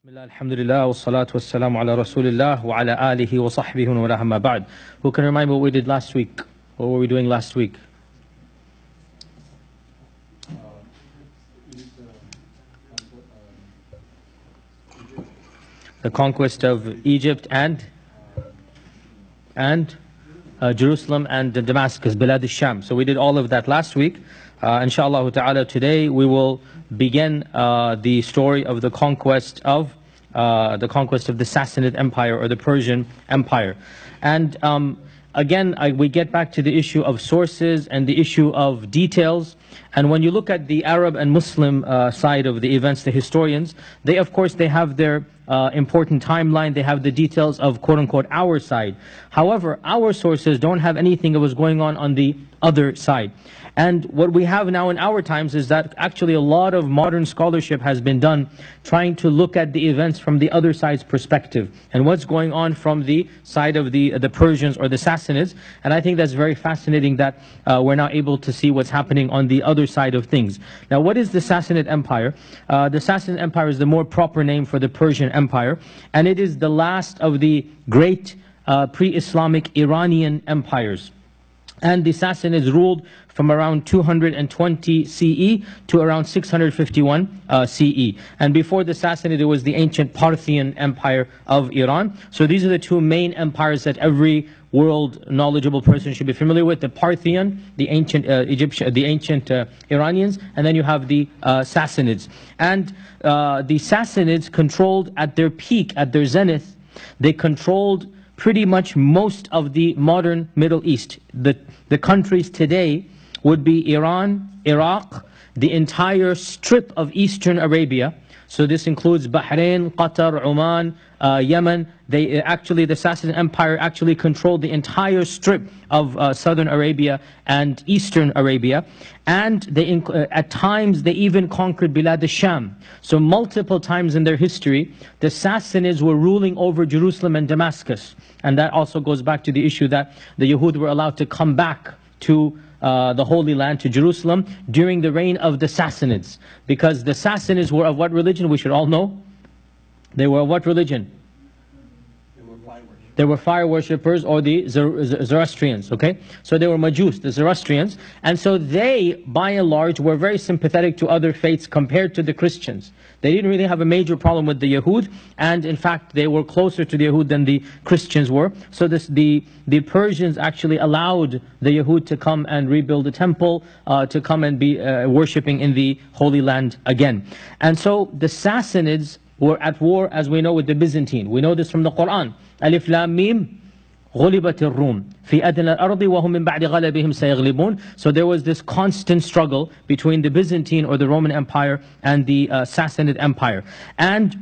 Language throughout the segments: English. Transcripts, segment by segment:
Bismillah, alhamdulillah, wa salatu wa salamu ala rasulillah wa ala alihi wa sahbihi wa wala amma ba'd. Who can remind me what we did last week? What were we doing last week? The conquest of Egypt and Jerusalem and Damascus, Bilad al-Sham. So we did all of that last week. Inshallah ta'ala, today we will begin the story of the conquest of the Sassanid Empire or the Persian Empire. And again, we get back to the issue of sources and the issue of details. And when you look at the Arab and Muslim side of the events, the historians, they of course they have their important timeline, they have the details of quote-unquote our side. However, our sources don't have anything that was going on the other side. And what we have now in our times is that actually a lot of modern scholarship has been done trying to look at the events from the other side's perspective and what's going on from the side of the Persians or the Sassanids. And I think that's very fascinating that we're now able to see what's happening on the other side of things. Now, what is the Sassanid Empire? The Sassanid Empire is the more proper name for the Persian Empire, and it is the last of the great pre-Islamic Iranian empires. And the Sassanids ruled from around 220 CE to around 651 CE. And before the Sassanid, it was the ancient Parthian Empire of Iran. So these are the two main empires that every world knowledgeable person should be familiar with: the Parthian, the ancient Iranians, and then you have the Sassanids. And the Sassanids controlled at their peak, at their zenith, they controlled pretty much most of the modern Middle East. The countries today would be Iran, Iraq, the entire strip of Eastern Arabia. So this includes Bahrain, Qatar, Oman, Yemen. The Sassanid Empire actually controlled the entire strip of Southern Arabia and Eastern Arabia. And at times they even conquered Bilad al-Sham. So multiple times in their history, the Sassanids were ruling over Jerusalem and Damascus. And that also goes back to the issue that the Yahud were allowed to come back to the Holy Land, to Jerusalem, during the reign of the Sassanids. Because the Sassanids were of what religion? We should all know. They were of what religion? They were fire worshippers, or the Zoroastrians, okay? So they were Majus, the Zoroastrians. And so they, by and large, were very sympathetic to other faiths compared to the Christians. They didn't really have a major problem with the Yahud, and in fact, they were closer to the Yahud than the Christians were. So the Persians actually allowed the Yahud to come and rebuild the temple, to come and be worshipping in the Holy Land again. And so the Sassanids were at war, as we know, with the Byzantine. We know this from the Quran. Alif Lam Mim, غُلِبَتِ الرُّومِ فِي أَدْنَى الْأَرْضِ وَهُمْ مِنْ بَعْدِ غَلَبِهِمْ سَيَغْلِبُونَ. So there was this constant struggle between the Byzantine or the Roman Empire and the Sassanid Empire. And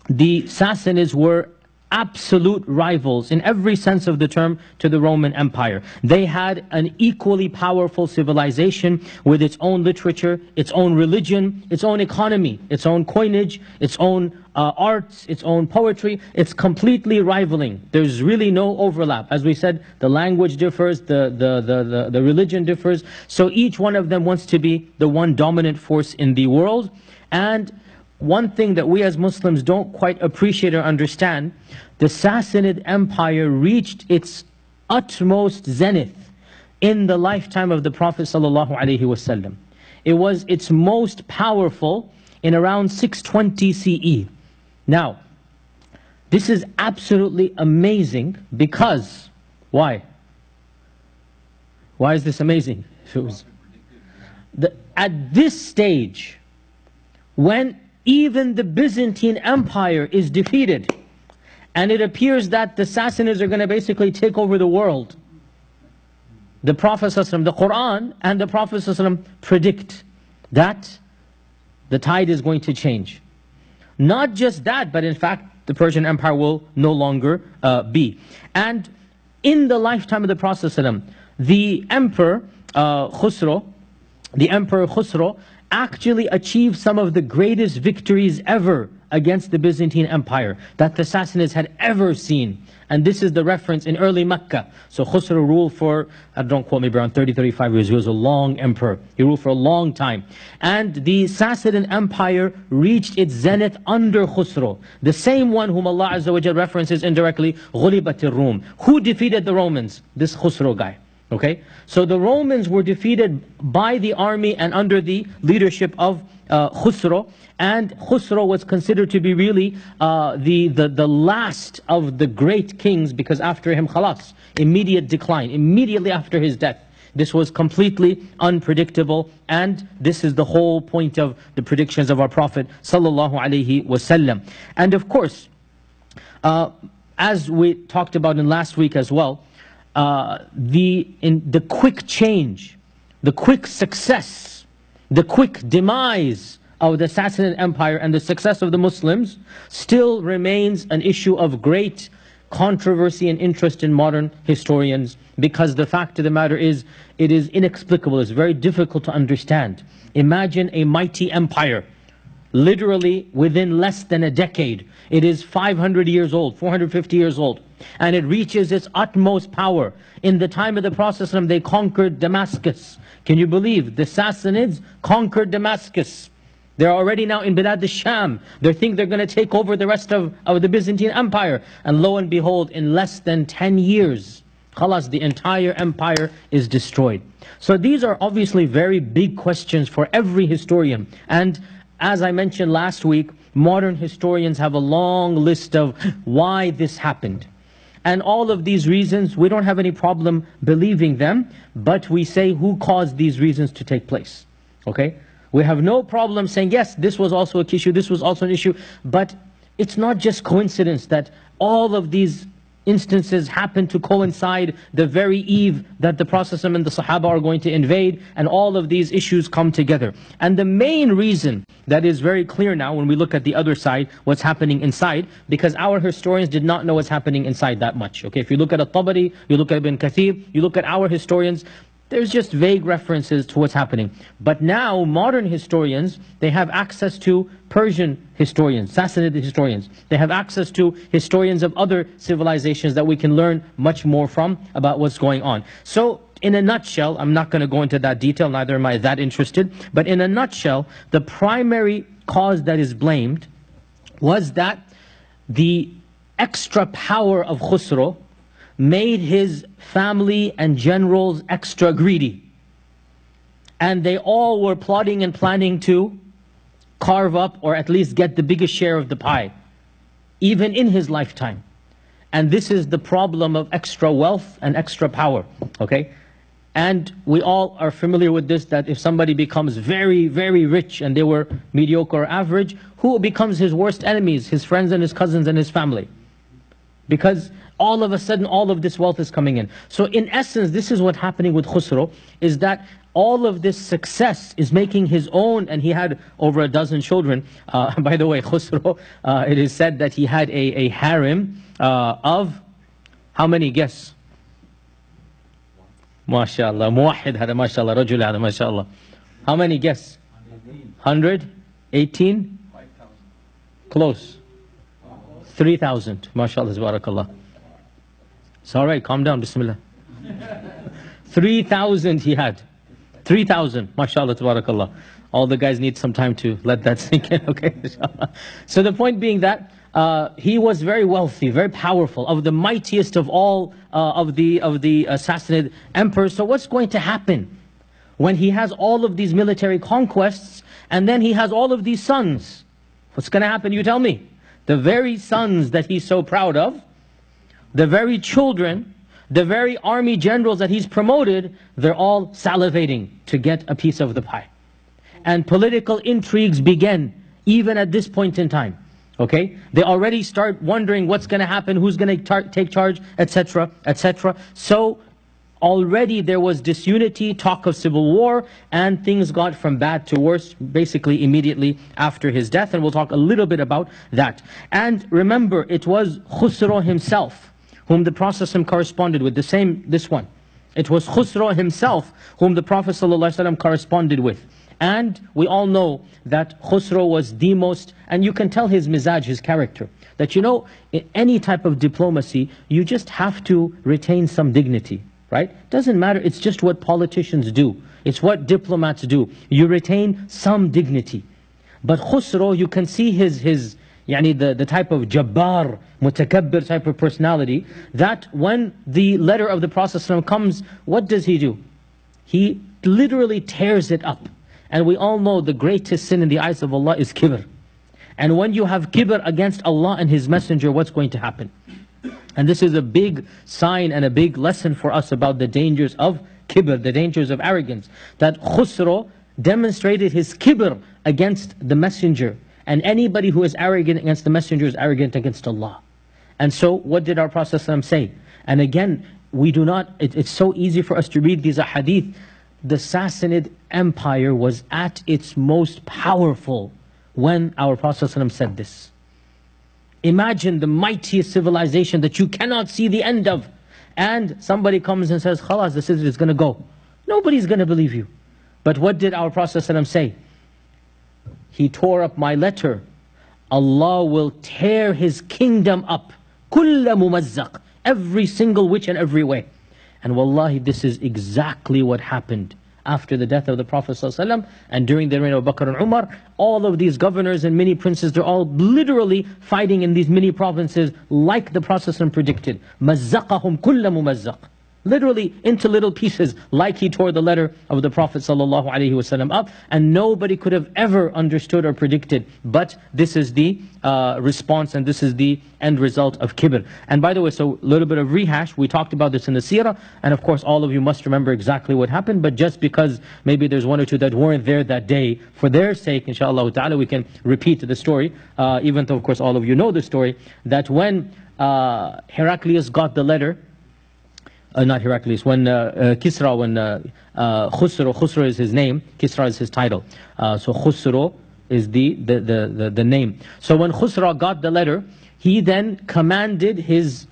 the Sassanids were absolute rivals in every sense of the term to the Roman Empire. They had an equally powerful civilization with its own literature, its own religion, its own economy, its own coinage, its own arts, its own poetry. It's completely rivaling. There's really no overlap. As we said, the language differs, the religion differs. So each one of them wants to be the one dominant force in the world. And one thing that we as Muslims don't quite appreciate or understand, the Sassanid Empire reached its utmost zenith in the lifetime of the Prophet ﷺ. It was its most powerful in around 620 CE. Now, this is absolutely amazing because, why? Why is this amazing? At this stage, when even the Byzantine Empire is defeated, and it appears that the Sassanids are going to basically take over the world, the Prophet ﷺ, the Quran and the Prophet ﷺ predict that the tide is going to change. Not just that, but in fact, the Persian Empire will no longer be. And in the lifetime of the Prophet ﷺ, the Emperor Khusro actually achieved some of the greatest victories ever against the Byzantine Empire that the Sassanids had ever seen. And this is the reference in early Mecca. So Khusro ruled for, don't quote me, around 30, 35 years. He was a long emperor. He ruled for a long time. And the Sassanid Empire reached its zenith under Khusro, the same one whom Allah Azza wa Jal references indirectly, غُلِبَتِ الرُّوم. Who defeated the Romans? This Khusro guy. Okay? So the Romans were defeated by the army and under the leadership of Khusro. And Khusro was considered to be really the last of the great kings, because after him, khalas, immediate decline, immediately after his death. This was completely unpredictable, and this is the whole point of the predictions of our Prophet sallallahu alaihi wasallam. And of course, as we talked about in last week as well, the quick change, the quick success, the quick demise of the Sassanid Empire and the success of the Muslims still remains an issue of great controversy and interest in modern historians, because the fact of the matter is, it is inexplicable, it's very difficult to understand. Imagine a mighty empire, literally within less than a decade. It is 500 years old, 450 years old, and it reaches its utmost power. In the time of the Prophet ﷺ, they conquered Damascus. Can you believe? The Sassanids conquered Damascus. They're already now in Bilad al-Sham. They think they're going to take over the rest of the Byzantine Empire. And lo and behold, in less than 10 years, khalas, the entire empire is destroyed. So these are obviously very big questions for every historian. And as I mentioned last week, modern historians have a long list of why this happened. And all of these reasons, we don't have any problem believing them, but we say who caused these reasons to take place. Okay? We have no problem saying, yes, this was also an issue, this was also an issue, but it's not just coincidence that all of these instances happen to coincide the very eve that the Prophet ﷺ and the Sahaba are going to invade, and all of these issues come together. And the main reason that is very clear now when we look at the other side, what's happening inside, because our historians did not know what's happening inside that much. Okay, if you look at At-Tabari, you look at Ibn Kathir, you look at our historians, there's just vague references to what's happening. But now, modern historians, they have access to Persian historians, Sassanid historians. They have access to historians of other civilizations that we can learn much more from about what's going on. So, in a nutshell, I'm not going to go into that detail, neither am I that interested, but in a nutshell, the primary cause that is blamed was that the extra power of Khusro made his family and generals extra greedy. And they all were plotting and planning to carve up or at least get the biggest share of the pie, even in his lifetime. And this is the problem of extra wealth and extra power, okay? And we all are familiar with this, that if somebody becomes very, very rich and they were mediocre or average, who becomes his worst enemies? His friends and his cousins and his family. Because all of a sudden, all of this wealth is coming in. So in essence, this is what's happening with Khusro, is that all of this success is making his own, and he had over a dozen children. By the way, Khusro, it is said that he had a harem of, how many, guess? MashaAllah, Muwahid had a MashaAllah, Rajul had a MashaAllah. How many, guess? 100? 18? Close. 3,000. MashaAllah, Barakallah. It's alright, calm down, Bismillah. 3,000 he had. 3,000. MashaAllah, Tabarakallah. All the guys need some time to let that sink in, okay? So the point being that he was very wealthy, very powerful, of the mightiest of all of the Sassanid emperors. So what's going to happen when he has all of these military conquests and then he has all of these sons? What's going to happen, you tell me? The very sons that he's so proud of, the very children, the very army generals that he's promoted, they're all salivating to get a piece of the pie. And political intrigues begin even at this point in time. Okay? They already start wondering what's going to happen, who's going to take charge, etc., etc. So already there was disunity, talk of civil war, and things got from bad to worse basically immediately after his death. And we'll talk a little bit about that. And remember, it was Khusro himself whom the Prophet ﷺ corresponded with, this one. It was Khusro himself whom the Prophet ﷺ corresponded with. And we all know that Khusro was the most, and you can tell his mizaj, his character, that in any type of diplomacy, you just have to retain some dignity, right? Doesn't matter, it's just what politicians do. It's what diplomats do. You retain some dignity. But Khusro, you can see the type of jabbar, mutakabbir type of personality, that when the letter of the Prophet ﷺ comes, what does he do? He literally tears it up. And we all know the greatest sin in the eyes of Allah is kibr. And when you have kibr against Allah and His Messenger, what's going to happen? And this is a big sign and a big lesson for us about the dangers of kibr, the dangers of arrogance. That Khusro demonstrated his kibr against the Messenger. And anybody who is arrogant against the Messenger is arrogant against Allah. And so what did our Prophet ﷺ say? And again, it's so easy for us to read these hadith. The Sassanid Empire was at its most powerful when our Prophet ﷺ said this. Imagine the mightiest civilization that you cannot see the end of. And somebody comes and says, khalas, this is going to go. Nobody's going to believe you. But what did our Prophet ﷺ say? He tore up my letter. Allah will tear His kingdom up. Kulla mumazzaq. Every single which and every way. And wallahi, this is exactly what happened after the death of the Prophet ﷺ and during the reign of Abu Bakr and Umar. All of these governors and mini princes, they're all literally fighting in these mini provinces like the Prophet ﷺ predicted. Mazzaqahum kulla mumazzaq. Literally into little pieces, like he tore the letter of the Prophet ﷺ up, and nobody could have ever understood or predicted. But this is the response, and this is the end result of kibr. And by the way, so a little bit of rehash, we talked about this in the seerah, and of course all of you must remember exactly what happened, but just because maybe there's one or two that weren't there that day, for their sake, inshallah ta'ala, we can repeat the story, even though of course all of you know the story, that when Heraclius got the letter, not Heraclius, when Kisra, when Khusro is his name, Kisra is his title. So Khusro is the name. So when Khusra got the letter, he then commanded his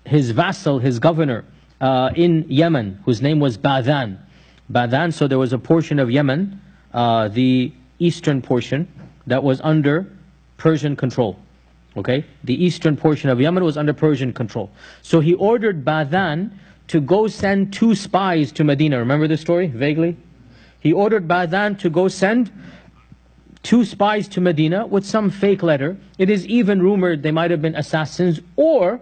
vassal, his governor in Yemen, whose name was Badhan. Badhan, so there was a portion of Yemen, the eastern portion, that was under Persian control. Okay, the eastern portion of Yemen was under Persian control. So he ordered Badhan to go send 2 spies to Medina. Remember this story, vaguely? He ordered Badhan to go send 2 spies to Medina with some fake letter. It is even rumored they might have been assassins, or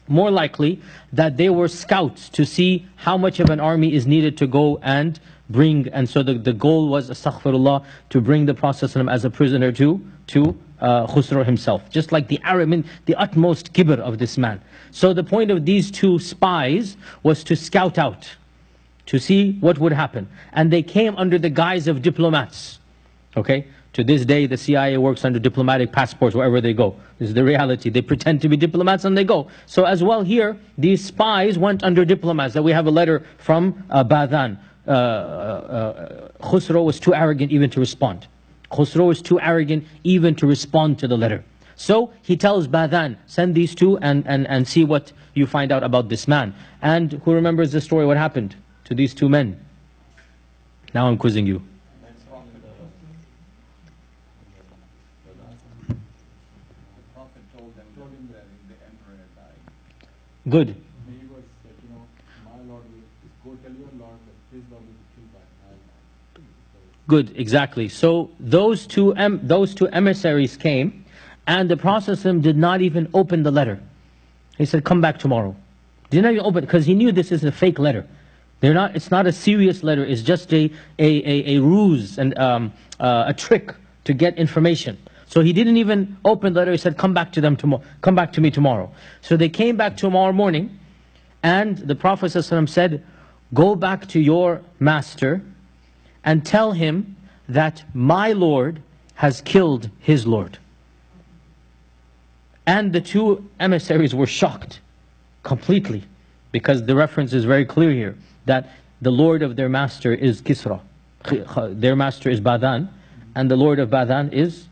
more likely that they were scouts to see how much of an army is needed to go and bring. And so the goal was, astaghfirullah, to bring the Prophet ﷺ as a prisoner to Khusro himself. Just like the utmost kibr of this man. So the point of these 2 spies was to scout out, to see what would happen. And they came under the guise of diplomats. Okay? To this day, the CIA works under diplomatic passports wherever they go. This is the reality. They pretend to be diplomats and they go. So as well here, these spies went under diplomats. That we have a letter from Badhan. Khusro was too arrogant even to respond. Khusro was too arrogant even to respond to the letter. So he tells Badhan, send these 2 and see what you find out about this man. And who remembers the story, what happened to these 2 men? Now I'm quizzing you. Good. Good, exactly. So those two emissaries came, and the Prophet did not even open the letter. He said, come back tomorrow. Did not even open it, because he knew this is a fake letter. It's not a serious letter, it's just a ruse and a trick to get information. So he didn't even open the letter, he said, come back to me tomorrow. So they came back tomorrow morning, and the Prophet said, go back to your master and tell him that my Lord has killed his Lord. And the 2 emissaries were shocked completely, because the reference is very clear here, that the Lord of their master is Kisra. Their master is Badhan, and the Lord of Badhan is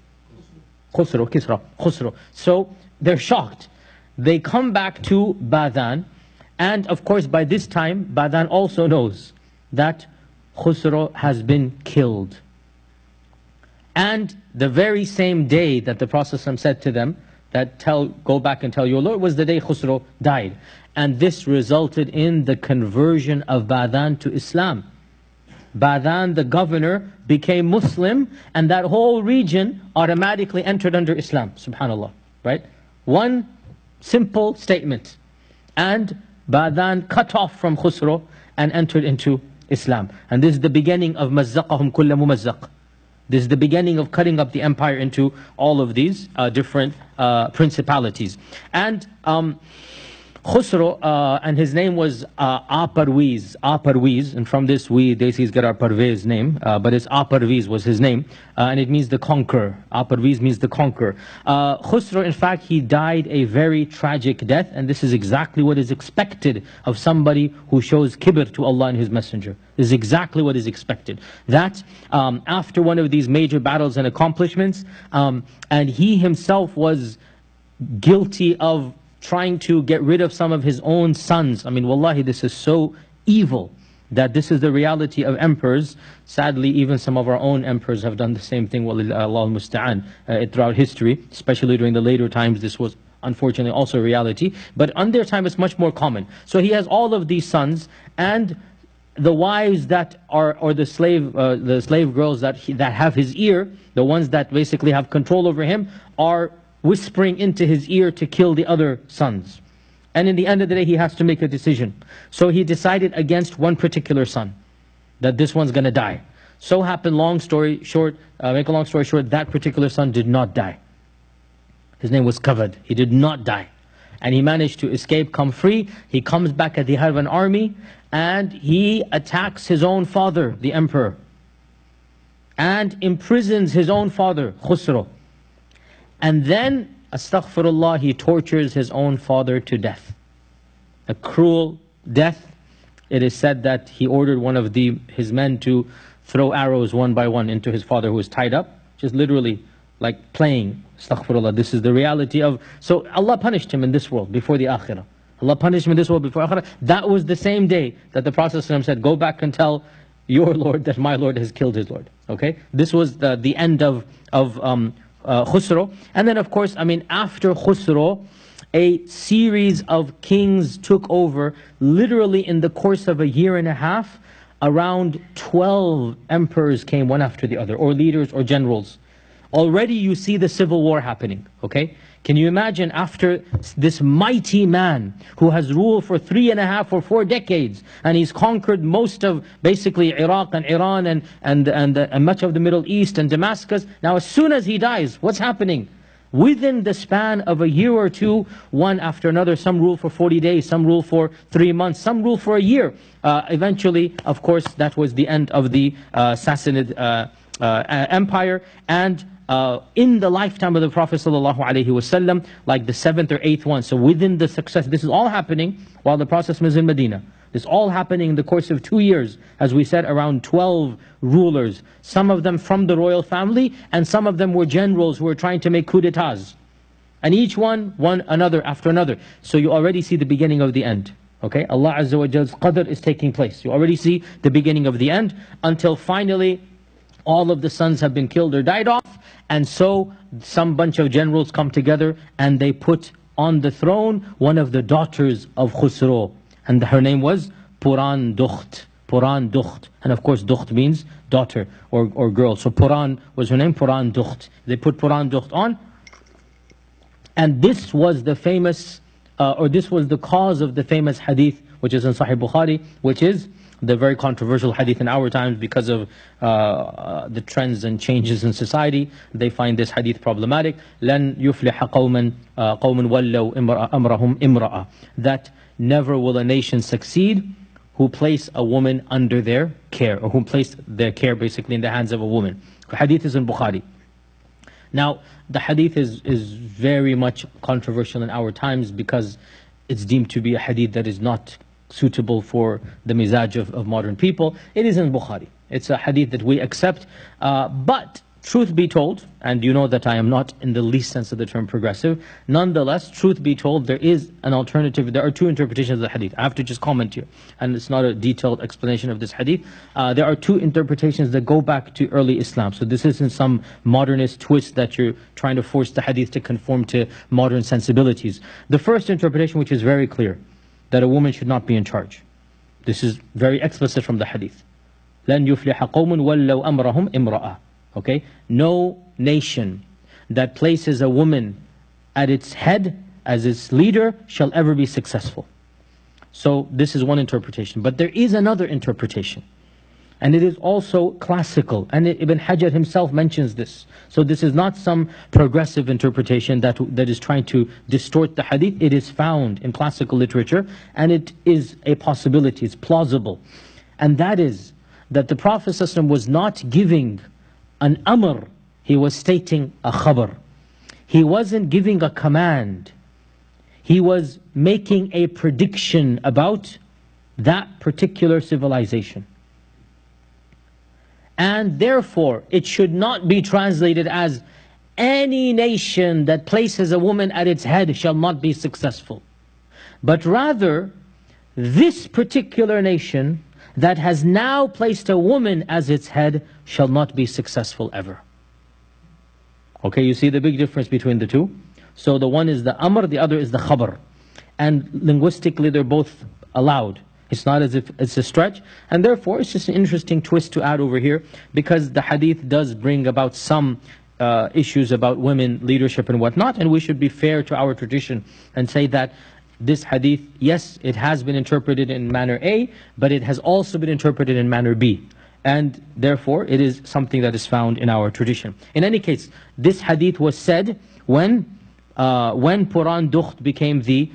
Khusro. So they're shocked. They come back to Badhan, and of course by this time, Badhan also knows that Khusro has been killed. And the very same day that the Prophet ﷺ said to them, that go back and tell your Lord, was the day Khusro died. And this resulted in the conversion of Badan to Islam. Badan, the governor, became Muslim, and that whole region automatically entered under Islam. Subhanallah, right? One simple statement. And Badan cut off from Khusro and entered into Islam. And this is the beginning of Mazzaqahum kulla mumazzaq. This is the beginning of cutting up the empire into all of these different principalities. And Khusro, and his name was Aparviz, and from this we Desis get our Parvez name, but it's Aparviz was his name, and it means the conqueror. Aparviz means the conqueror. Khusro, in fact, he died a very tragic death, and this is exactly what is expected of somebody who shows kibr to Allah and His Messenger. This is exactly what is expected. That after one of these major battles and accomplishments, and he himself was guilty of trying to get rid of some of his own sons. I mean, wallahi, this is so evil that this is the reality of emperors. Sadly, even some of our own emperors have done the same thing, Allah al-Musta'an, throughout history, especially during the later times. This was unfortunately also a reality. But on their time, it's much more common. So he has all of these sons, and the wives that are, or the slave girls that have his ear, the ones that basically have control over him, are whispering into his ear to kill the other sons. And in the end of the day, he has to make a decision. So he decided against one particular son, that this one's going to die. So happened, make a long story short, that particular son did not die. His name was Kavad. He did not die. And he managed to escape, come free. He comes back at the head of an army, and he attacks his own father, the emperor, and imprisons his own father, Khusro. And then, astaghfirullah, he tortures his own father to death. A cruel death. It is said that he ordered one of his men to throw arrows one by one into his father who was tied up. Just literally like playing. Astaghfirullah, this is the reality of... So Allah punished him in this world before the akhirah. Allah punished him in this world before akhirah. That was the same day that the Prophet ﷺ said, go back and tell your Lord that my Lord has killed his Lord. Okay? This was the end of Khusro. And then of course, I mean, after Khusro, a series of kings took over. Literally in the course of a year and a half, around 12 emperors came one after the other, or leaders or generals. Already you see the civil war happening, okay? Can you imagine after this mighty man who has ruled for 3.5 or 4 decades, and he's conquered most of basically Iraq and Iran and much of the Middle East and Damascus. Now as soon as he dies, what's happening? Within the span of a year or two, one after another, some rule for 40 days, some rule for 3 months, some rule for a year. Eventually, of course, that was the end of the Sassanid Empire. And in the lifetime of the Prophet ﷺ, like the 7th or 8th one, so within the success, this is all happening while the Prophet was in Medina. This all happening in the course of 2 years, as we said, around 12 rulers. Some of them from the royal family, and some of them were generals who were trying to make coup d'etats. And each one another after another. So you already see the beginning of the end. Okay, Allah Azza wa Jall's qadr is taking place. You already see the beginning of the end, until finally all of the sons have been killed or died off. And so some bunch of generals come together and they put on the throne one of the daughters of Khusro. And her name was Puran Dukht. Puran Dukht. And of course Dukht means daughter or girl. So Puran was her name, Puran Dukht. They put Puran Dukht on. And this was the famous, this was the cause of the famous hadith, which is in Sahih Bukhari, which is the very controversial hadith in our times because of the trends and changes in society. They find this hadith problematic. لَن يُفْلِحَ قَوْمًا وَلَّوْا أَمْرَهُمْ إِمْرَأً. That never will a nation succeed who place a woman under their care, or who place their care basically in the hands of a woman. The hadith is in Bukhari. Now, the hadith is very much controversial in our times because it's deemed to be a hadith that is not suitable for the mizaj of modern people. It is in Bukhari. It's a hadith that we accept. But truth be told, and you know that I am not in the least sense of the term progressive, nonetheless, truth be told, there is an alternative. There are two interpretations of the hadith. I have to just comment here, and it's not a detailed explanation of this hadith. There are two interpretations that go back to early Islam. So this isn't some modernist twist that you're trying to force the hadith to conform to modern sensibilities. The first interpretation, which is very clear, that a woman should not be in charge. This is very explicit from the hadith. لَنْ يُفْلِحَ قَوْمٌ وَلَّوْ أَمْرَهُمْ إِمْرَأَةً. Okay? No nation that places a woman at its head as its leader shall ever be successful. So this is one interpretation. But there is another interpretation. And it is also classical. And Ibn Hajar himself mentions this. So this is not some progressive interpretation that is trying to distort the hadith. It is found in classical literature. And it is a possibility. It's plausible. And that is that the Prophet ﷺ was not giving an amr, he was stating a khabar. He wasn't giving a command. He was making a prediction about that particular civilization. And therefore, it should not be translated as any nation that places a woman at its head shall not be successful. But rather, this particular nation that has now placed a woman as its head shall not be successful ever. Okay, you see the big difference between the two? So the one is the amr, the other is the khabar. And linguistically they're both allowed. It's not as if it's a stretch. And therefore it's just an interesting twist to add over here, because the hadith does bring about some issues about women leadership and whatnot. And we should be fair to our tradition and say that this hadith, yes, it has been interpreted in manner A, but it has also been interpreted in manner B. And therefore, it is something that is found in our tradition. In any case, this hadith was said when Puran Dukht became the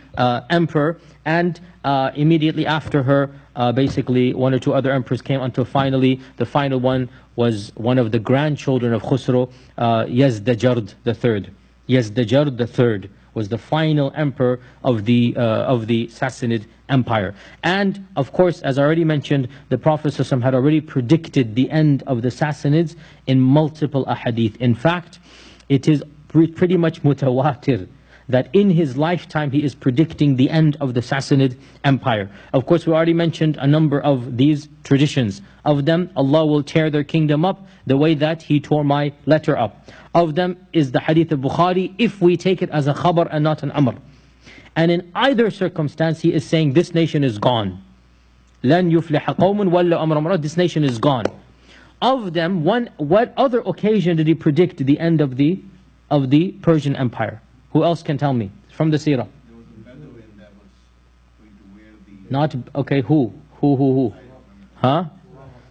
emperor, and immediately after her, basically one or two other emperors came, until finally, the final one was one of the grandchildren of Khusro, Yazdajard III. Yazdajard III was the final emperor of the Sassanid Empire. And of course, as I already mentioned, the Prophet ﷺ had already predicted the end of the Sassanids in multiple ahadith. In fact, it is pretty much mutawatir that in his lifetime he is predicting the end of the Sassanid Empire. Of course, we already mentioned a number of these traditions. Of them, Allah will tear their kingdom up the way that He tore my letter up. Of them is the hadith of Bukhari, if we take it as a khabar and not an amr. And in either circumstance, he is saying this nation is gone. لَنْ يُفْلِحَ قَوْمٌ وَلَّوْ أَمْرَ مُرَادٍ. This nation is gone. Of them, what other occasion did he predict the end of the Persian Empire? Who else can tell me? From the seerah. There was a Bedouin that was going to wear the... Not, okay, who? Huh?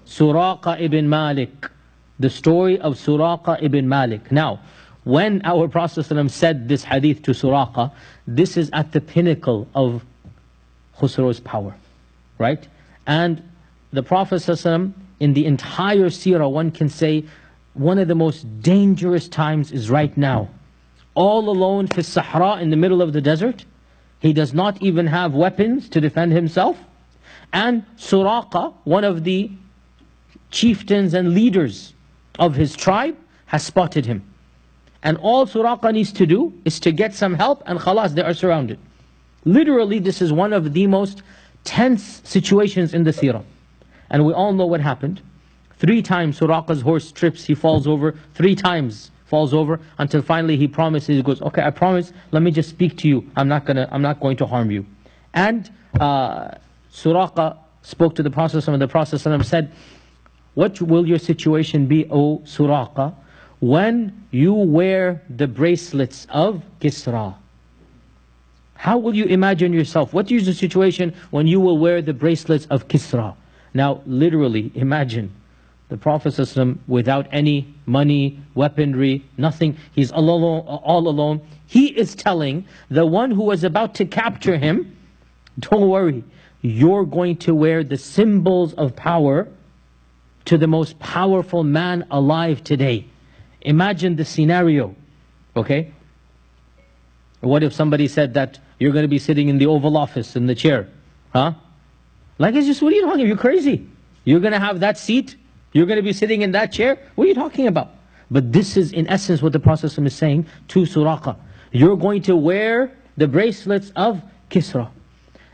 Suraqa ibn Malik. The story of Suraqa ibn Malik. Now, when our Prophet ﷺ said this hadith to Suraqa, this is at the pinnacle of Khusro's power. Right? And the Prophet ﷺ, in the entire seerah, one can say, one of the most dangerous times is right now. All alone fi Sahara, in the middle of the desert. He does not even have weapons to defend himself. And Suraqa, one of the chieftains and leaders of his tribe, has spotted him. And all Suraqa needs to do is to get some help, and khalas, they are surrounded. Literally, this is one of the most tense situations in the seerah. And we all know what happened. 3 times Suraqa's horse trips, he falls over. 3 times falls over, until finally he promises, he goes, okay, I promise, let me just speak to you. I'm not going to harm you. And Suraqa spoke to the Prophet, and the Prophet said, what will your situation be, O Suraqa, when you wear the bracelets of Kisra? How will you imagine yourself? What is the situation when you will wear the bracelets of Kisra? Now, literally, imagine the Prophet ﷺ without any money, weaponry, nothing. He's all alone. He is telling the one who was about to capture him, don't worry, you're going to wear the symbols of power to the most powerful man alive today. Imagine the scenario, okay? What if somebody said that you're going to be sitting in the Oval Office, in the chair? Huh? Like, it's just, what are you talking about? You're crazy. You're going to have that seat? You're going to be sitting in that chair? What are you talking about? But this is in essence what the Prophet is saying to Suraqa. You're going to wear the bracelets of Kisra.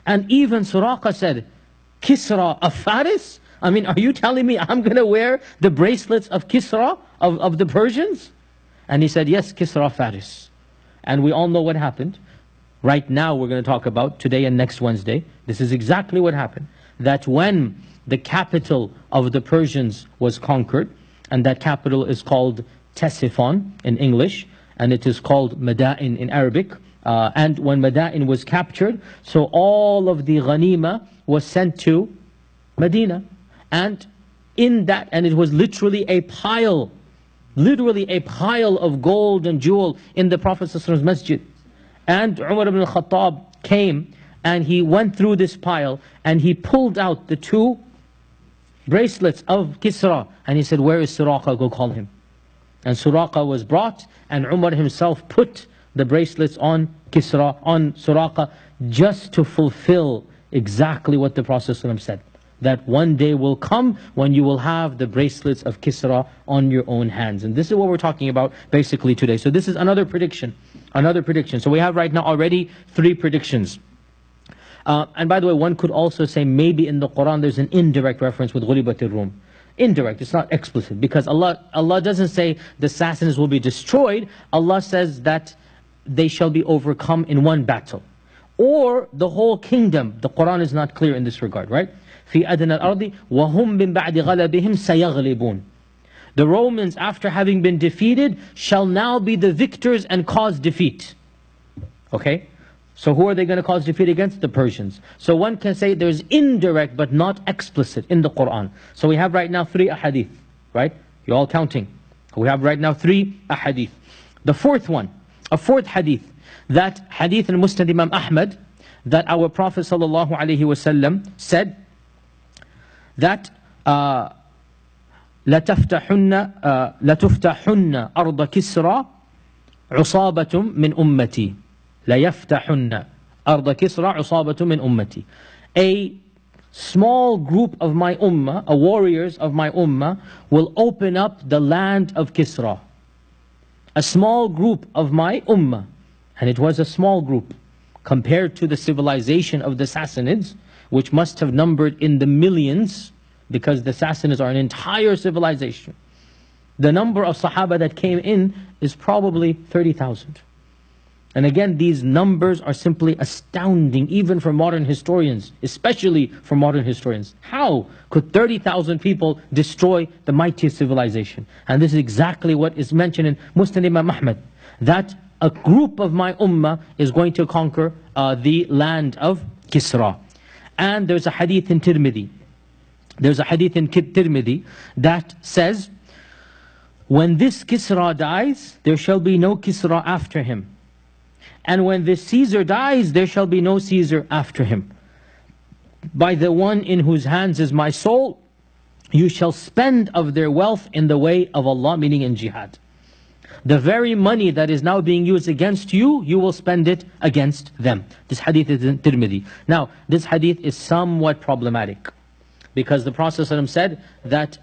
And even Suraqa said, Kisra of Faris? I mean, are you telling me I'm going to wear the bracelets of Kisra, of the Persians? And he said, yes, Kisra Faris. And we all know what happened. Right now we're going to talk about, today and next Wednesday, this is exactly what happened. That when the capital of the Persians was conquered, and that capital is called Ctesiphon in English, and it is called Madain in Arabic. And when Madain was captured, so all of the ghanima was sent to Medina. And in that, and it was literally a pile of gold and jewel in the Prophet's masjid. And Umar ibn al-Khattab came and he went through this pile and he pulled out the two bracelets of Kisra and he said, where is Suraqa? Go call him. And Suraqa was brought and Umar himself put the bracelets on Kisra, on Suraqa, just to fulfill exactly what the Prophet said. That one day will come when you will have the bracelets of Kisra on your own hands. And this is what we're talking about basically today. So this is another prediction. So we have right now already 3 predictions. And by the way, one could also say maybe in the Quran there's an indirect reference with Ghulibat al-Rum. Indirect, it's not explicit. Because Allah doesn't say the Sassanids will be destroyed. Allah says that they shall be overcome in one battle. Or the whole kingdom. The Quran is not clear in this regard, right? في أدنى الأرض وهم من بعد غلبهم سيغلبون. The Romans, after having been defeated, shall now be the victors and cause defeat. Okay? So who are they going to cause defeat against? The Persians. So one can say there's indirect but not explicit in the Quran. So we have right now 3 ahadith, right? You're all counting. We have right now 3 ahadith. The fourth one, a fourth hadith, that hadith in Musnad Imam Ahmad, that our Prophet ﷺ said that لَتُفْتَحُنَّ أَرْضَ كِسْرَى عُصَابَةٌ مِّنْ أُمَّتِي لَيَفْتَحُنَّ أَرْضَ كِسْرَى عُصَابَةٌ مِّنْ أُمَّتِي. A small group of my ummah, warriors of my ummah, will open up the land of Kisra. A small group of my ummah. And it was a small group compared to the civilization of the Sassanids, which must have numbered in the millions, because the Sassanids are an entire civilization. The number of Sahaba that came in is probably 30,000. And again, these numbers are simply astounding, even for modern historians, especially for modern historians. How could 30,000 people destroy the mightiest civilization? And this is exactly what is mentioned in Musnad Imam Ahmad, that a group of my ummah is going to conquer the land of Kisra. And there's a hadith in Tirmidhi. That says, when this Kisra dies, there shall be no Kisra after him. And when this Caesar dies, there shall be no Caesar after him. By the one in whose hands is my soul, you shall spend of their wealth in the way of Allah, meaning in jihad. The very money that is now being used against you, you will spend it against them. This hadith is in Tirmidhi. Now, this hadith is somewhat problematic, because the Prophet ﷺ said that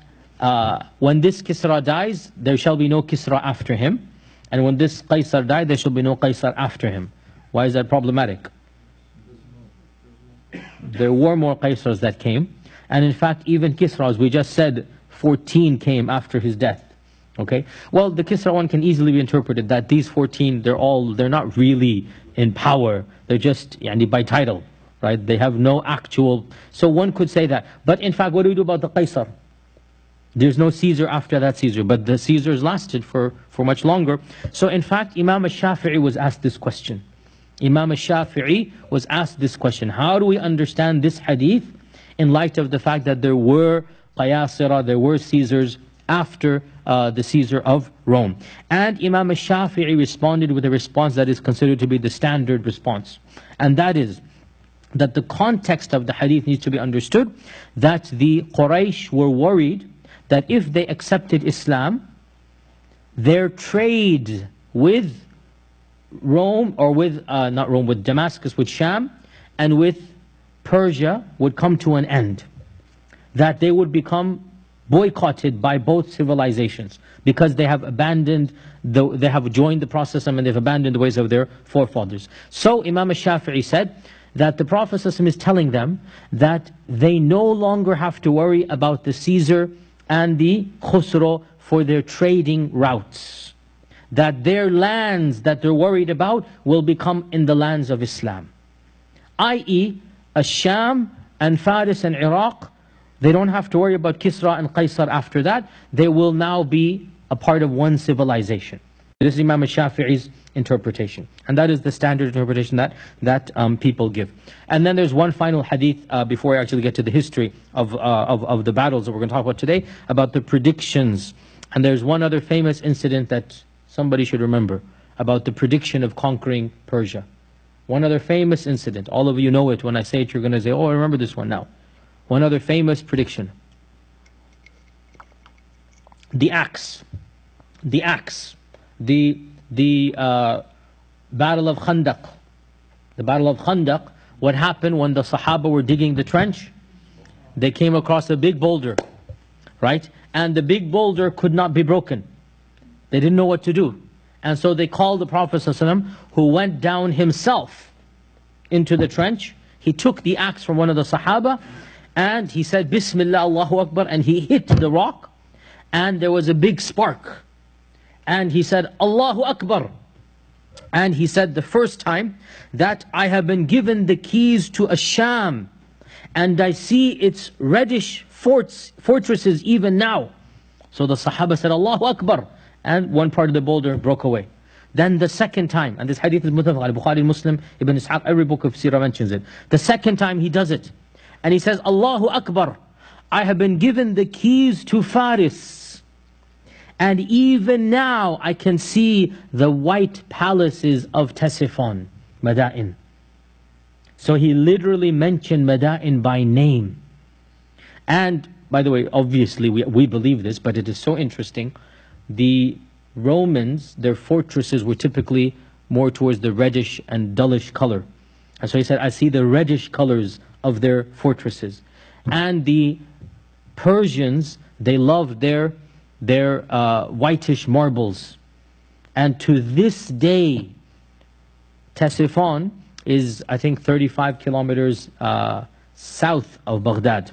when this Kisra dies, there shall be no Kisra after him. And when this Qaisar died, there shall be no Qaisar after him. Why is that problematic? There were more Qaisars that came. And in fact, even Kisra, as we just said, 14 came after his death. Okay? Well, the Kisra one can easily be interpreted that these 14, they're not really in power. They're just by title. Right? They have no actual... So one could say that. But in fact, what do we do about the Qaisar? There's no Caesar after that Caesar, but the Caesars lasted for much longer. So in fact, Imam al-Shafi'i was asked this question. Imam al-Shafi'i was asked this question. How do we understand this hadith in light of the fact that there were Qayasira, there were Caesars after the Caesar of Rome? And Imam al-Shafi'i responded with a response that is considered to be the standard response. And that is that the context of the hadith needs to be understood, that the Quraysh were worried that if they accepted Islam, their trade with Rome, or with, not Rome, with Damascus, with Sham, and with Persia would come to an end. That they would become boycotted by both civilizations because they have abandoned, they have joined the Prophet and they've abandoned the ways of their forefathers. So Imam al-Shafi'i said that the Prophet is telling them that they no longer have to worry about the Caesar and the Khusro for their trading routes. That their lands that they're worried about will become in the lands of Islam. I.e., Sham and Faris and Iraq, they don't have to worry about Kisra and Qaisar after that. They will now be a part of one civilization. This is Imam al-Shafi'i's interpretation. And that is the standard interpretation that people give. And then there's one final hadith before I actually get to the history of the battles that we're going to talk about today, about the predictions. And there's one other famous incident that somebody should remember, about the prediction of conquering Persia. One other famous incident. All of you know it. When I say it, you're going to say, oh, I remember this one now. One other famous prediction. The axe. The axe. The Battle of Khandaq. The Battle of Khandaq, what happened when the Sahaba were digging the trench? They came across a big boulder, right? And the big boulder could not be broken. They didn't know what to do. And so they called the Prophet ﷺ, who went down himself into the trench. He took the axe from one of the Sahaba and he said, Bismillah, Allahu Akbar, and he hit the rock and there was a big spark. And he said, Allahu Akbar. And he said the first time that I have been given the keys to Asham and I see its reddish fortresses even now. So the Sahaba said, Allahu Akbar. And one part of the boulder broke away. Then the second time, and this hadith is muttafaq alayh, Bukhari, Muslim, Ibn Ishaq, every book of Sirah mentions it. The second time he does it, and he says, Allahu Akbar, I have been given the keys to Faris. And even now I can see the white palaces of Ctesiphon, Madain. So he literally mentioned Madain by name. And by the way, obviously we believe this, but it is so interesting. The Romans, their fortresses were typically more towards the reddish and dullish color. And so he said, I see the reddish colors of their fortresses. And the Persians, they loved their whitish marbles. And to this day, Ctesiphon is, I think, 35 kilometers south of Baghdad.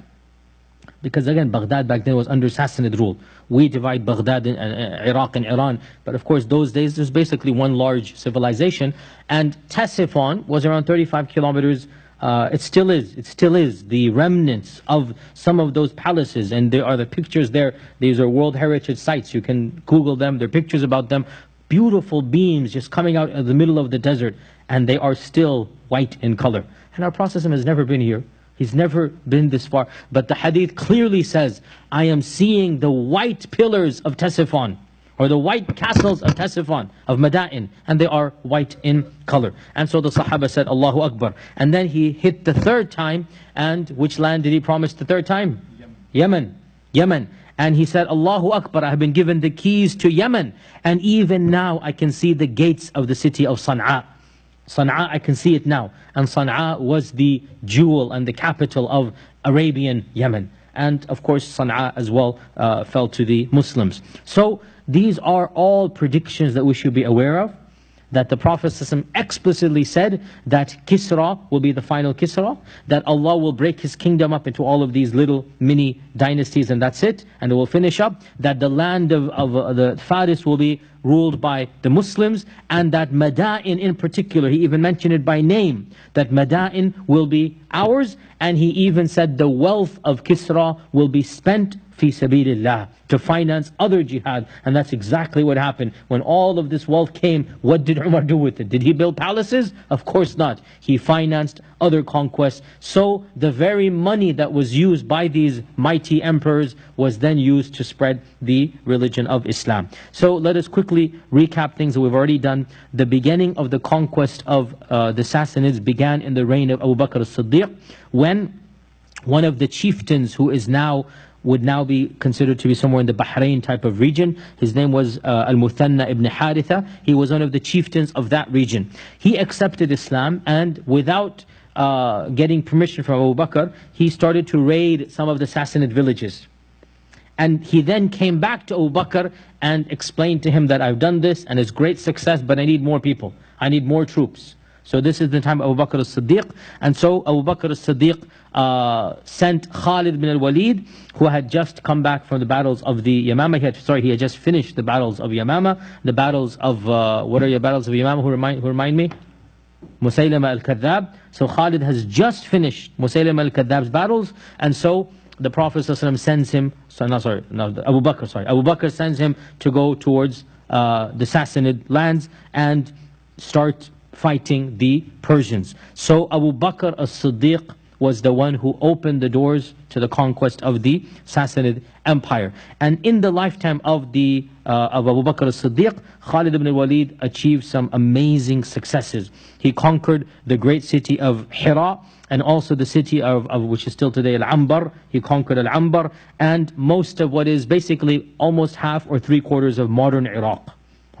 Because again, Baghdad back then was under Sassanid rule. We divide Baghdad and Iraq and Iran. But of course, those days, there's basically one large civilization. And Ctesiphon was around 35 kilometers. It still is the remnants of some of those palaces. And there are the pictures there. These are World Heritage sites. You can Google them. There are pictures about them. Beautiful beams just coming out of the middle of the desert. And they are still white in color. And our Prophet has never been here. He's never been this far. But the hadith clearly says, I am seeing the white pillars of Ctesiphon, or the white castles of Ctesiphon, of Madain, and they are white in color. And so the Sahaba said, Allahu Akbar. And then he hit the third time, and which land did he promise the third time? Yemen. Yemen. And he said, Allahu Akbar, I have been given the keys to Yemen. And even now I can see the gates of the city of Sana'a. Sana'a, I can see it now. And Sana'a was the jewel and the capital of Arabian Yemen. And of course Sana'a as well fell to the Muslims. So these are all predictions that we should be aware of. That the Prophet ﷺ explicitly said that Kisra will be the final Kisra, that Allah will break His kingdom up into all of these little mini dynasties and that's it, and it will finish up, that the land of the Faris will be ruled by the Muslims, and that Madain in particular, he even mentioned it by name, that Madain will be ours, and he even said the wealth of Kisra will be spent fi sabilillah, to finance other jihad. And that's exactly what happened. When all of this wealth came, what did Umar do with it? Did he build palaces? Of course not. He financed other conquests. So the very money that was used by these mighty emperors was then used to spread the religion of Islam. So let us quickly recap things that we've already done. The beginning of the conquest of the Sassanids began in the reign of Abu Bakr as-Siddiq, when one of the chieftains who would now be considered to be somewhere in the Bahrain type of region. His name was Al-Muthanna ibn Haritha. He was one of the chieftains of that region. He accepted Islam, and without getting permission from Abu Bakr, he started to raid some of the Sassanid villages. And he then came back to Abu Bakr and explained to him that I've done this and it's great success, but I need more people. I need more troops. So this is the time of Abu Bakr as-Siddiq. And so Abu Bakr as-Siddiq sent Khalid bin al-Walid, who had just come back from the battles of the Yamama. He had just finished the battles of Yamama. The battles of, what are your battles of Yamama? Who remind me? Musaylama al-Kadhab. So Khalid has just finished Musaylama al-Kadhab's battles. And so the Prophet ﷺ sends him, Abu Bakr sends him to go towards the Sassanid lands and start fighting the Persians. So Abu Bakr as-Siddiq was the one who opened the doors to the conquest of the Sassanid Empire. And in the lifetime of Abu Bakr as-Siddiq, Khalid ibn al-Walid achieved some amazing successes. He conquered the great city of Hira, and also the city of which is still today Al-Anbar. He conquered Al-Anbar, and most of what is basically almost half or 3/4 of modern Iraq.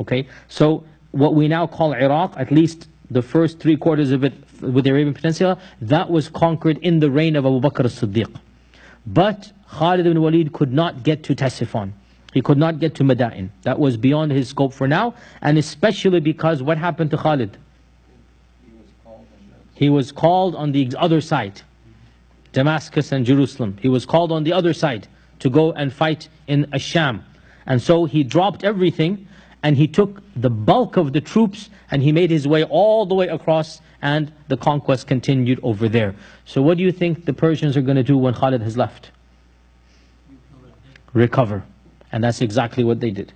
Okay, so what we now call Iraq, at least the first 3/4 of it with the Arabian Peninsula, that was conquered in the reign of Abu Bakr as-Siddiq. But Khalid ibn Walid could not get to Tasifan. He could not get to Madain. That was beyond his scope for now, and especially because what happened to Khalid? He was called on the other side, Damascus and Jerusalem. He was called on the other side to go and fight in Asham. And so he dropped everything and he took the bulk of the troops and he made his way all the way across, and the conquest continued over there. So what do you think the Persians are going to do when Khalid has left? Recover. And that's exactly what they did.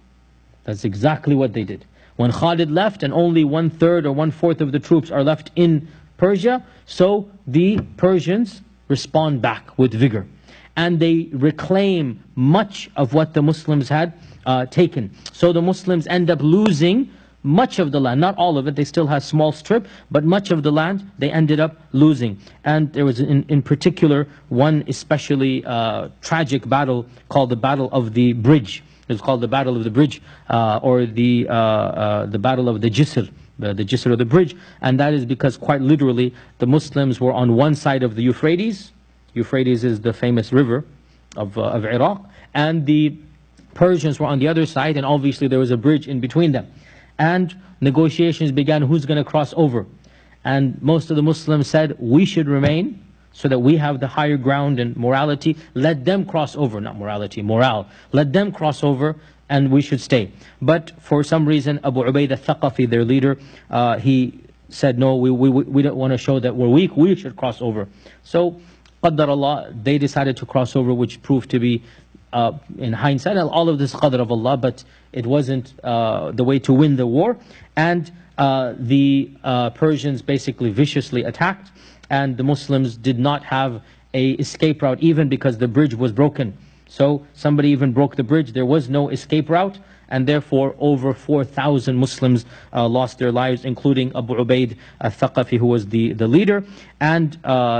That's exactly what they did. When Khalid left and only 1/3 or 1/4 of the troops are left in Persia, so the Persians respond back with vigor. And they reclaim much of what the Muslims had taken. So the Muslims end up losing much of the land, not all of it, they still have a small strip, but much of the land they ended up losing. And there was in particular one especially tragic battle called the Battle of the Bridge. It was called the Battle of the Bridge, or the Battle of the Jisr. The Jisr of the bridge, and that is because quite literally the Muslims were on one side of the Euphrates. Euphrates is the famous river of Iraq, and the Persians were on the other side, and obviously there was a bridge in between them. And negotiations began, who's going to cross over? And most of the Muslims said, we should remain so that we have the higher ground in morality. Let them cross over, not morality, morale. Let them cross over and we should stay. But for some reason, Abu Ubaid al-Thaqafi, their leader, he said, no, we don't want to show that we're weak, we should cross over. So, Qaddar Allah, they decided to cross over, which proved to be, in hindsight, all of this Qadr of Allah, but it wasn't the way to win the war. And the Persians basically viciously attacked, and the Muslims did not have a escape route, even because the bridge was broken. So somebody even broke the bridge, there was no escape route, and therefore over 4,000 Muslims lost their lives, including Abu Ubaid al-Thaqafi, who was the leader. And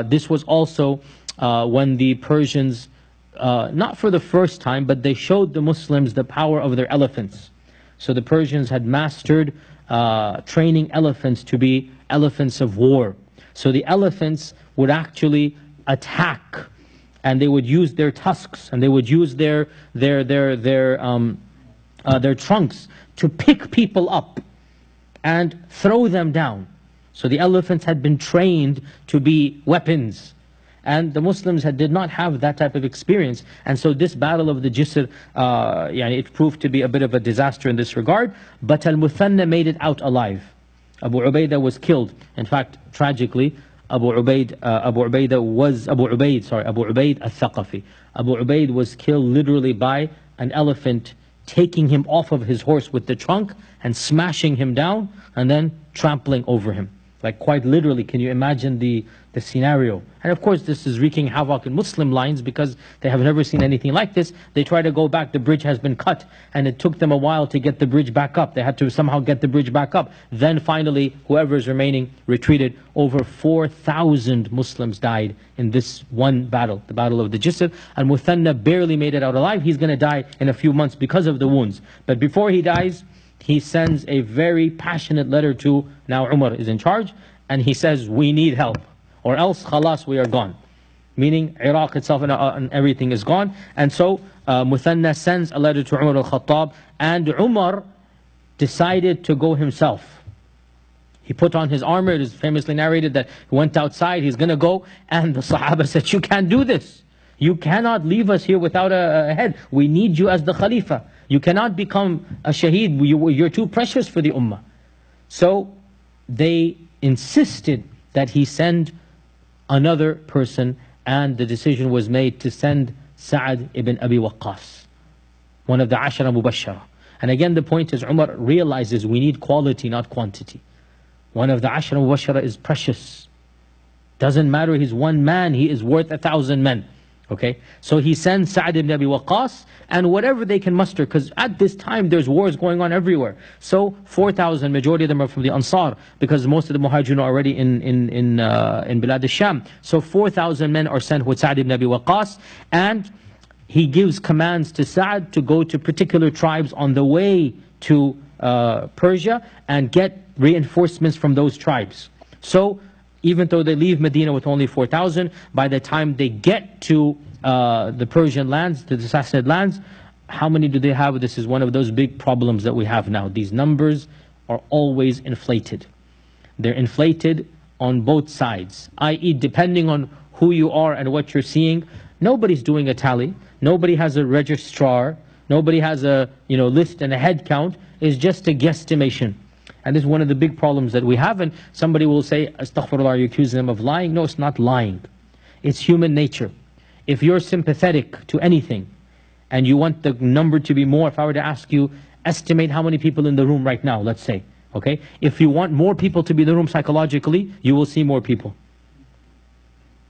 this was also when the Persians, not for the first time, but they showed the Muslims the power of their elephants. So the Persians had mastered training elephants to be elephants of war. So the elephants would actually attack, and they would use their tusks, and they would use their trunks to pick people up and throw them down. So the elephants had been trained to be weapons, and the Muslims did not have that type of experience. And so this battle of the Jisr, it proved to be a bit of a disaster in this regard. But Al-Muthanna made it out alive. Abu Ubaidah was killed. In fact, tragically, Abu Ubaid al-Thaqafi. Abu Ubaid was killed literally by an elephant taking him off of his horse with the trunk and smashing him down and then trampling over him. Like quite literally, can you imagine the scenario? And of course this is wreaking havoc in Muslim lines because they have never seen anything like this. They try to go back, the bridge has been cut, and it took them a while to get the bridge back up. They had to somehow get the bridge back up. Then finally, whoever is remaining retreated. Over 4,000 Muslims died in this one battle, the Battle of the Jisr. And Muthanna barely made it out alive. He's going to die in a few months because of the wounds. But before he dies, he sends a very passionate letter to, now Umar is in charge, and he says, we need help, or else khalas, we are gone. meaning Iraq itself and everything is gone. And so Muthanna sends a letter to Umar al-Khattab, and Umar decided to go himself. He put on his armor. It is famously narrated that he went outside, he's going to go, and the Sahaba said, you can't do this. You cannot leave us here without a head. We need you as the Khalifa. You cannot become a shaheed. You're too precious for the Ummah. So they insisted that he send another person, and the decision was made to send Sa'ad ibn Abi Waqqas, one of the Ashara Mubashara. And again, the point is, Umar realizes we need quality, not quantity. One of the Ashara Mubashara is precious. Doesn't matter, he's one man, he is worth 1,000 men. Okay, so he sends Sa'ad ibn Abi Waqqas, and whatever they can muster, because at this time there's wars going on everywhere. So 4,000, majority of them are from the Ansar, because most of the Muhajirun are already in Bilad al-Sham. So 4,000 men are sent with Sa'ad ibn Abi Waqqas, and he gives commands to Sa'ad to go to particular tribes on the way to Persia and get reinforcements from those tribes. So even though they leave Medina with only 4,000, by the time they get to the Persian lands, to the Sassanid lands, how many do they have? This is one of those big problems that we have now. These numbers are always inflated. They're inflated on both sides, i.e. depending on who you are and what you're seeing. Nobody's doing a tally. Nobody has a registrar. Nobody has a list and a head count. It's just a guesstimation. And this is one of the big problems that we have. And somebody will say, astaghfirullah, you accuse them of lying. No, it's not lying. It's human nature. If you're sympathetic to anything and you want the number to be more, if I were to ask you, estimate how many people in the room right now, let's say. Okay? If you want more people to be in the room psychologically, you will see more people.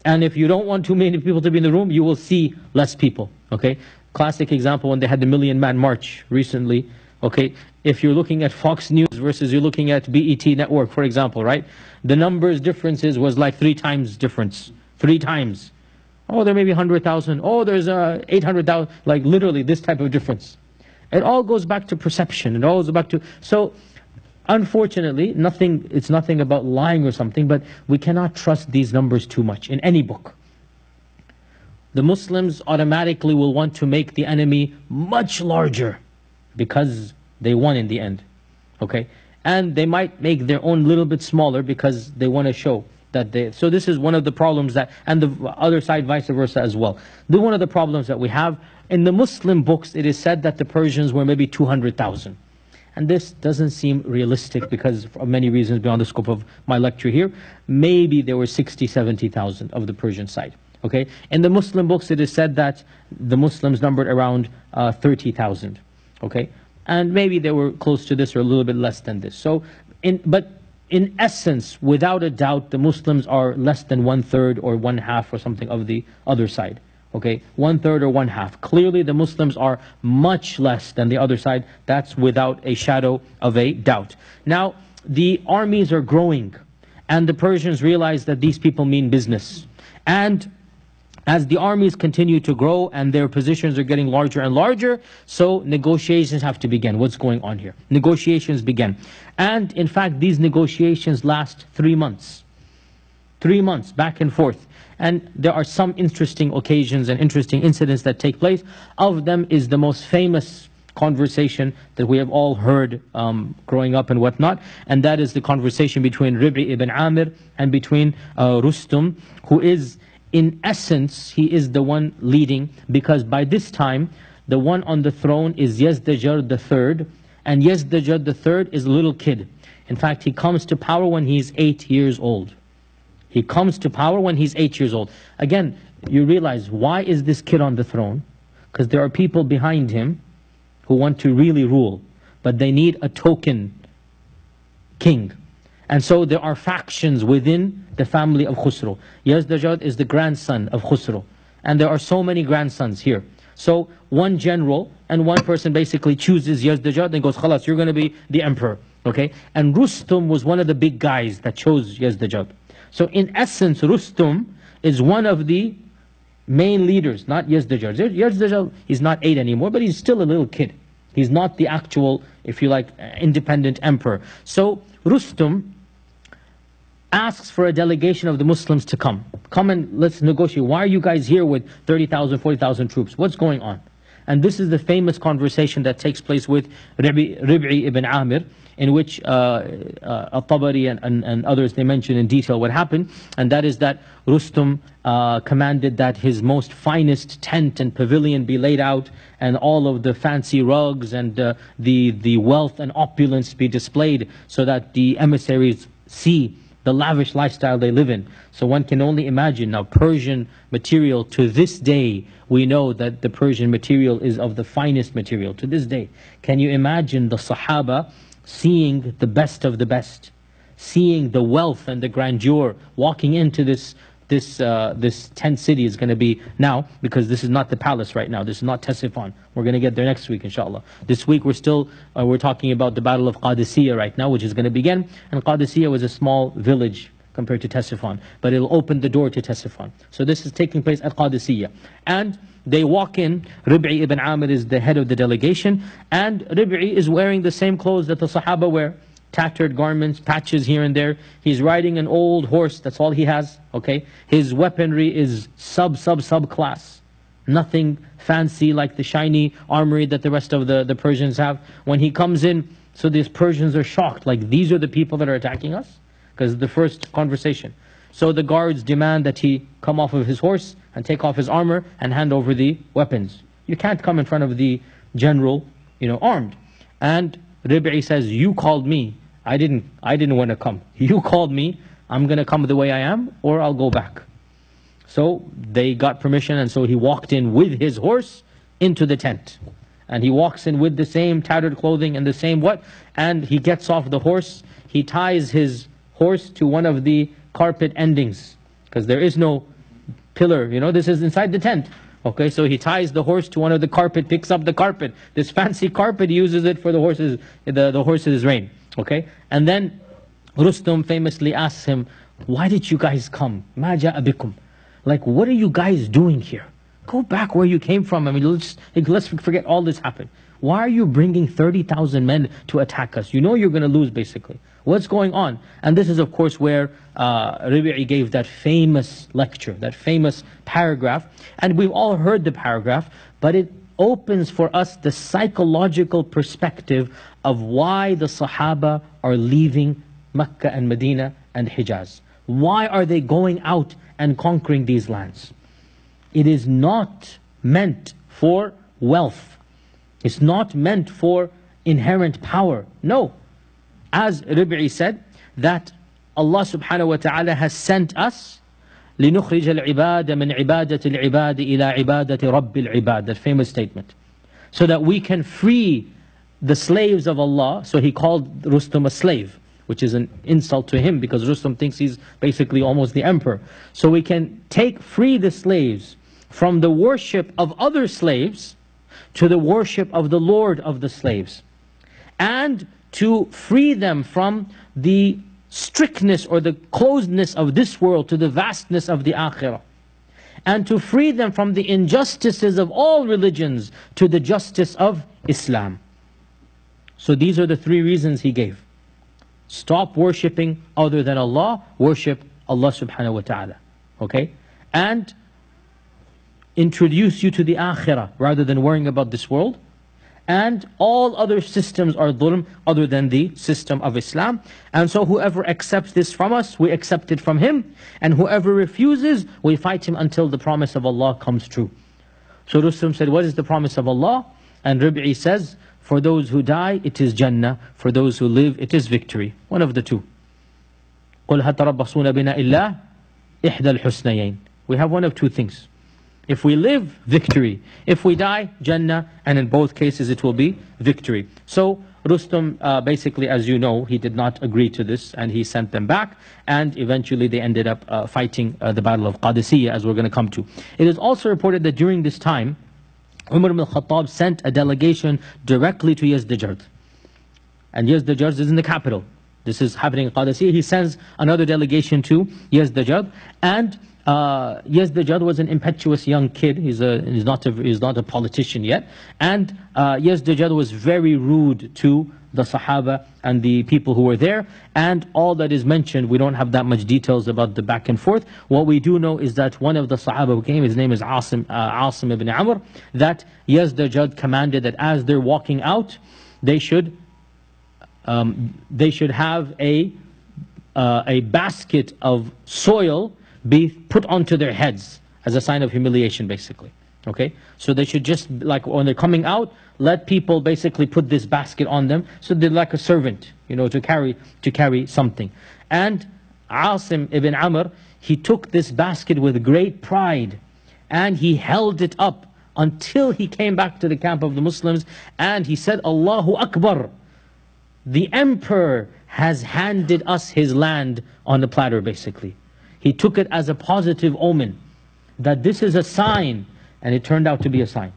And if you don't want too many people to be in the room, you will see less people. Okay? Classic example, when they had the Million Man March recently. Okay, if you're looking at Fox News versus you're looking at BET Network, for example, right? The numbers differences was like 3 times difference. 3 times. Oh, there may be 100,000. Oh, there's 800,000. Like literally this type of difference. It all goes back to perception. It all goes back to... So, unfortunately, it's nothing about lying or something, but we cannot trust these numbers too much in any book. The Muslims automatically will want to make the enemy much larger, because they won in the end, okay? And they might make their own little bit smaller because they want to show that they... So this is one of the problems that... And the other side, vice versa as well. One of the problems that we have, in the Muslim books, it is said that the Persians were maybe 200,000. And this doesn't seem realistic because of many reasons beyond the scope of my lecture here. Maybe there were 60, 70,000 of the Persian side, okay? In the Muslim books, it is said that the Muslims numbered around 30,000. Okay, and maybe they were close to this or a little bit less than this. So, but in essence, without a doubt, the Muslims are less than 1/3 or 1/2 or something of the other side. Okay, 1/3 or 1/2. Clearly, the Muslims are much less than the other side. That's without a shadow of a doubt. Now, the armies are growing, and the Persians realize that these people mean business. And as the armies continue to grow and their positions are getting larger and larger, so negotiations have to begin. What's going on here? Negotiations begin. And in fact, these negotiations last 3 months. 3 months, back and forth. And there are some interesting occasions and interesting incidents that take place. Of them is the most famous conversation that we have all heard growing up and whatnot, and that is the conversation between Rib'i ibn Amir and between Rustum, who is... In essence, he is the one leading, because by this time, the one on the throne is Yazdajar III, and Yazdajar III is a little kid. In fact, he comes to power when he's 8 years old. He comes to power when he's 8 years old. Again, you realize, why is this kid on the throne? Because there are people behind him who want to really rule, but they need a token king. And so there are factions within the family of Khusro. Yazdajad is the grandson of Khusro. And there are so many grandsons here. So one general and one person basically chooses Yazdajad and goes, Khalas, you're going to be the emperor. Okay? And Rustum was one of the big guys that chose Yazdajad. So in essence, Rustum is one of the main leaders, not Yazdajad. Yazdajad is not 8 anymore, but he's still a little kid. He's not the actual, if you like, independent emperor. So Rustum asks for a delegation of the Muslims to come. Come and let's negotiate. Why are you guys here with 30,000, 40,000 troops? What's going on? And this is the famous conversation that takes place with Rib'i ibn Amir, in which Al-Tabari and others, they mention in detail what happened. And that is that Rustum commanded that his most finest tent and pavilion be laid out, and all of the fancy rugs and the wealth and opulence be displayed, so that the emissaries see the lavish lifestyle they live in. So one can only imagine. Now, Persian material, to this day, we know that the Persian material is of the finest material, to this day. Can you imagine the Sahaba seeing the best of the best, seeing the wealth and the grandeur, walking into this tent city is going to be now, because this is not the palace right now, this is not Ctesiphon. We're going to get there next week, inshallah. This week we're talking about the Battle of Qadisiyah right now, which is going to begin. And Qadisiyah was a small village compared to Ctesiphon, but it'll open the door to Ctesiphon. So this is taking place at Qadisiyah. And they walk in. Rib'i ibn Amir is the head of the delegation, and Rib'i is wearing the same clothes that the Sahaba wear. Tattered garments, patches here and there. He's riding an old horse, that's all he has, okay? His weaponry is sub class. Nothing fancy like the shiny armory that the rest of the Persians have. When he comes in, so these Persians are shocked, like, these are the people that are attacking us? Because the first conversation. So the guards demand that he come off of his horse and take off his armor and hand over the weapons. You can't come in front of the general, armed. And Rib'i says, you called me. I didn't want to come. You called me. I'm going to come the way I am, or I'll go back. So they got permission, and so he walked in with his horse into the tent. And he walks in with the same tattered clothing and the same and he gets off the horse. He ties his horse to one of the carpet endings, because there is no pillar, this is inside the tent. Okay, so he ties the horse to one of the carpet, picks up the carpet. This fancy carpet, he uses it for the horse's rein. Okay, and then Rustum famously asks him, why did you guys come? Ma ja'a bikum? Like, what are you guys doing here? Go back where you came from. I mean, let's forget all this happened. Why are you bringing 30,000 men to attack us? You know you're going to lose, basically. What's going on? And this is, of course, where Rib'i gave that famous lecture, that famous paragraph. And we've all heard the paragraph, but it opens for us the psychological perspective of why the Sahaba are leaving Mecca and Medina and Hijaz. Why are they going out and conquering these lands? It is not meant for wealth. It's not meant for inherent power. No. As Rib'i said, that Allah subhanahu wa ta'ala has sent us لِنُخْرِجَ الْعِبَادَ مِنْ عِبَادَةِ الْعِبَادِ إِلَىٰ عِبَادَةِ رَبِّ الْعِبَادِ. That famous statement. So that we can free the slaves of Allah. So he called Rustum a slave, which is an insult to him, because Rustum thinks he's basically almost the emperor. So we can free the slaves from the worship of other slaves to the worship of the Lord of the slaves. And to free them from the strictness or the closedness of this world to the vastness of the akhirah. And to free them from the injustices of all religions to the justice of Islam. So these are the three reasons he gave. Stop worshipping other than Allah, worship Allah subhanahu wa ta'ala. Okay? And introduce you to the akhirah rather than worrying about this world. And all other systems are dhulm other than the system of Islam. And so whoever accepts this from us, we accept it from him. And whoever refuses, we fight him until the promise of Allah comes true. So Rustum said, what is the promise of Allah? And Rib'i says, for those who die, it is Jannah. For those who live, it is victory. One of the two. قُلْ هَتَرَبَّصُونَ بِنَا إِلَّا إِحْدَى الْحُسْنَيَيْنِ. We have one of two things. If we live, victory. If we die, Jannah. And in both cases it will be victory. So Rustum, basically, as you know, he did not agree to this, and he sent them back. And eventually they ended up fighting the Battle of Qadisiyah, as we're going to come to. It is also reported that during this time, Umar ibn al-Khattab sent a delegation directly to Yazdajird. And Yazdajird is in the capital. This is happening in Qadisiyah. He sends another delegation to Yazdajird, and Yazdajad was an impetuous young kid. He's not a politician yet. And Yazdajad was very rude to the Sahaba and the people who were there. And all that is mentioned, we don't have that much details about the back and forth. What we do know is that one of the Sahaba who came, his name is Asim ibn Amr, that Yazdajad commanded that as they're walking out, they should have a basket of soil be put onto their heads as a sign of humiliation, basically. Okay, so they should just, like when they're coming out, let people basically put this basket on them, so they're like a servant, to carry something. And Asim ibn Amr, he took this basket with great pride, and he held it up until he came back to the camp of the Muslims, and he said, Allahu Akbar, the emperor has handed us his land on a platter, basically. He took it as a positive omen, that this is a sign, and it turned out to be a sign.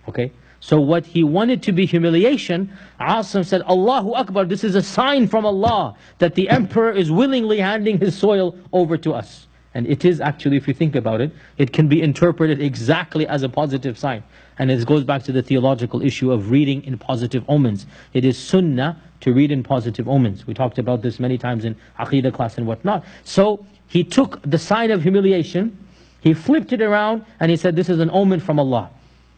Okay? So what he wanted to be humiliation, Asim said, Allahu Akbar, this is a sign from Allah, that the emperor is willingly handing his soil over to us. And it is actually, if you think about it, it can be interpreted exactly as a positive sign. And it goes back to the theological issue of reading in positive omens. It is sunnah to read in positive omens. We talked about this many times in Aqidah class and whatnot. So he took the sign of humiliation, he flipped it around, and he said, this is an omen from Allah.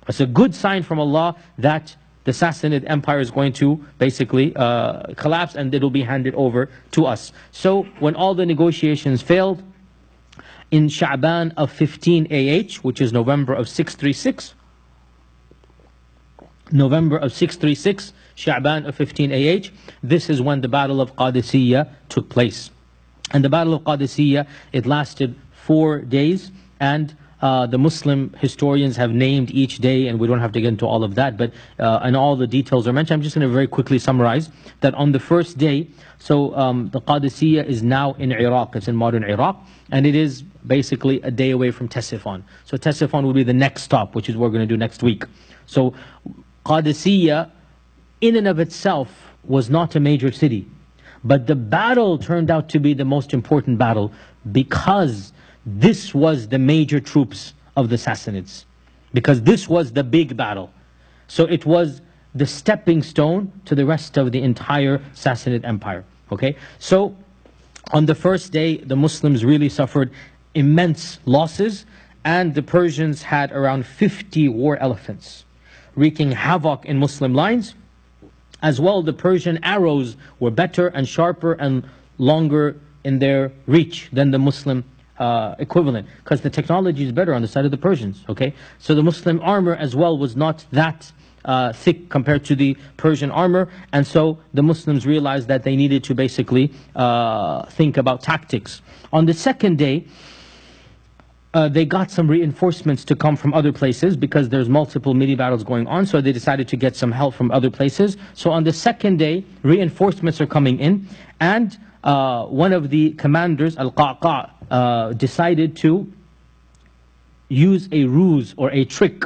It's a good sign from Allah that the Sassanid Empire is going to basically collapse, and it will be handed over to us. So when all the negotiations failed, in Sha'ban of 15 AH, which is November of 636, Sha'ban of 15 AH, this is when the Battle of Qadisiyah took place. And the Battle of Qadisiyah, it lasted 4 days, and the Muslim historians have named each day, and we don't have to get into all of that, but and all the details are mentioned. I'm just going to very quickly summarize that on the first day, so the Qadisiyah is now in Iraq, it's in modern Iraq, and it is basically a day away from Ctesiphon. So Ctesiphon will be the next stop, which is what we're going to do next week. So Qadisiyah, in and of itself, was not a major city. But the battle turned out to be the most important battle, because this was the major troops of the Sassanids. Because this was the big battle. So it was the stepping stone to the rest of the entire Sassanid Empire. Okay? So on the first day, the Muslims really suffered immense losses, and the Persians had around 50 war elephants, wreaking havoc in Muslim lines. As well, the Persian arrows were better and sharper and longer in their reach than the Muslim equivalent, because the technology is better on the side of the Persians. Okay, so the Muslim armor as well was not that thick compared to the Persian armor, and so the Muslims realized that they needed to basically think about tactics. On the second day, they got some reinforcements to come from other places, because there's multiple mini battles going on, so they decided to get some help from other places. So on the second day, reinforcements are coming in, and one of the commanders, Al-Qaqa', decided to use a ruse or a trick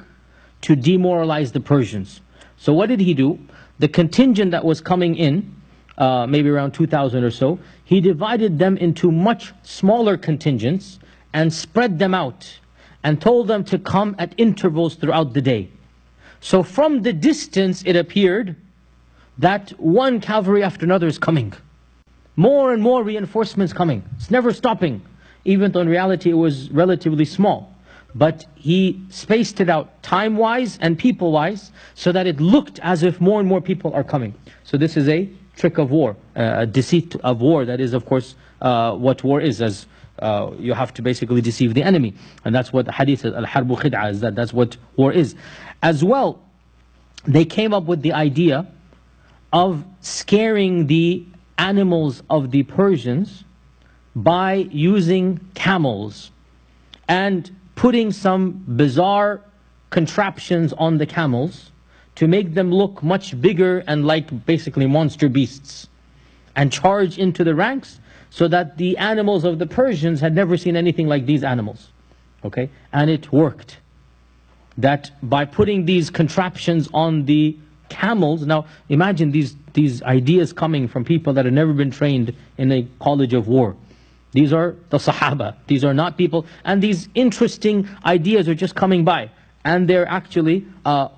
to demoralize the Persians. So what did he do? The contingent that was coming in, maybe around 2,000 or so, he divided them into much smaller contingents and spread them out, and told them to come at intervals throughout the day. So from the distance it appeared that one cavalry after another is coming. More and more reinforcements coming. It's never stopping, even though in reality it was relatively small. But he spaced it out time-wise and people-wise, so that it looked as if more and more people are coming. So this is a trick of war, a deceit of war. That is, of course, what war is, as you have to basically deceive the enemy. And that's what the hadith says, al-harbu khid'a, is that's what war is. As well, they came up with the idea of scaring the animals of the Persians by using camels, and putting some bizarre contraptions on the camels to make them look much bigger and like basically monster beasts, and charge into the ranks, so that the animals of the Persians had never seen anything like these animals. Okay? And it worked. That by putting these contraptions on the camels, now imagine these ideas coming from people that had never been trained in a college of war. These are the Sahaba. These are not people. And these interesting ideas are just coming by. And they're actually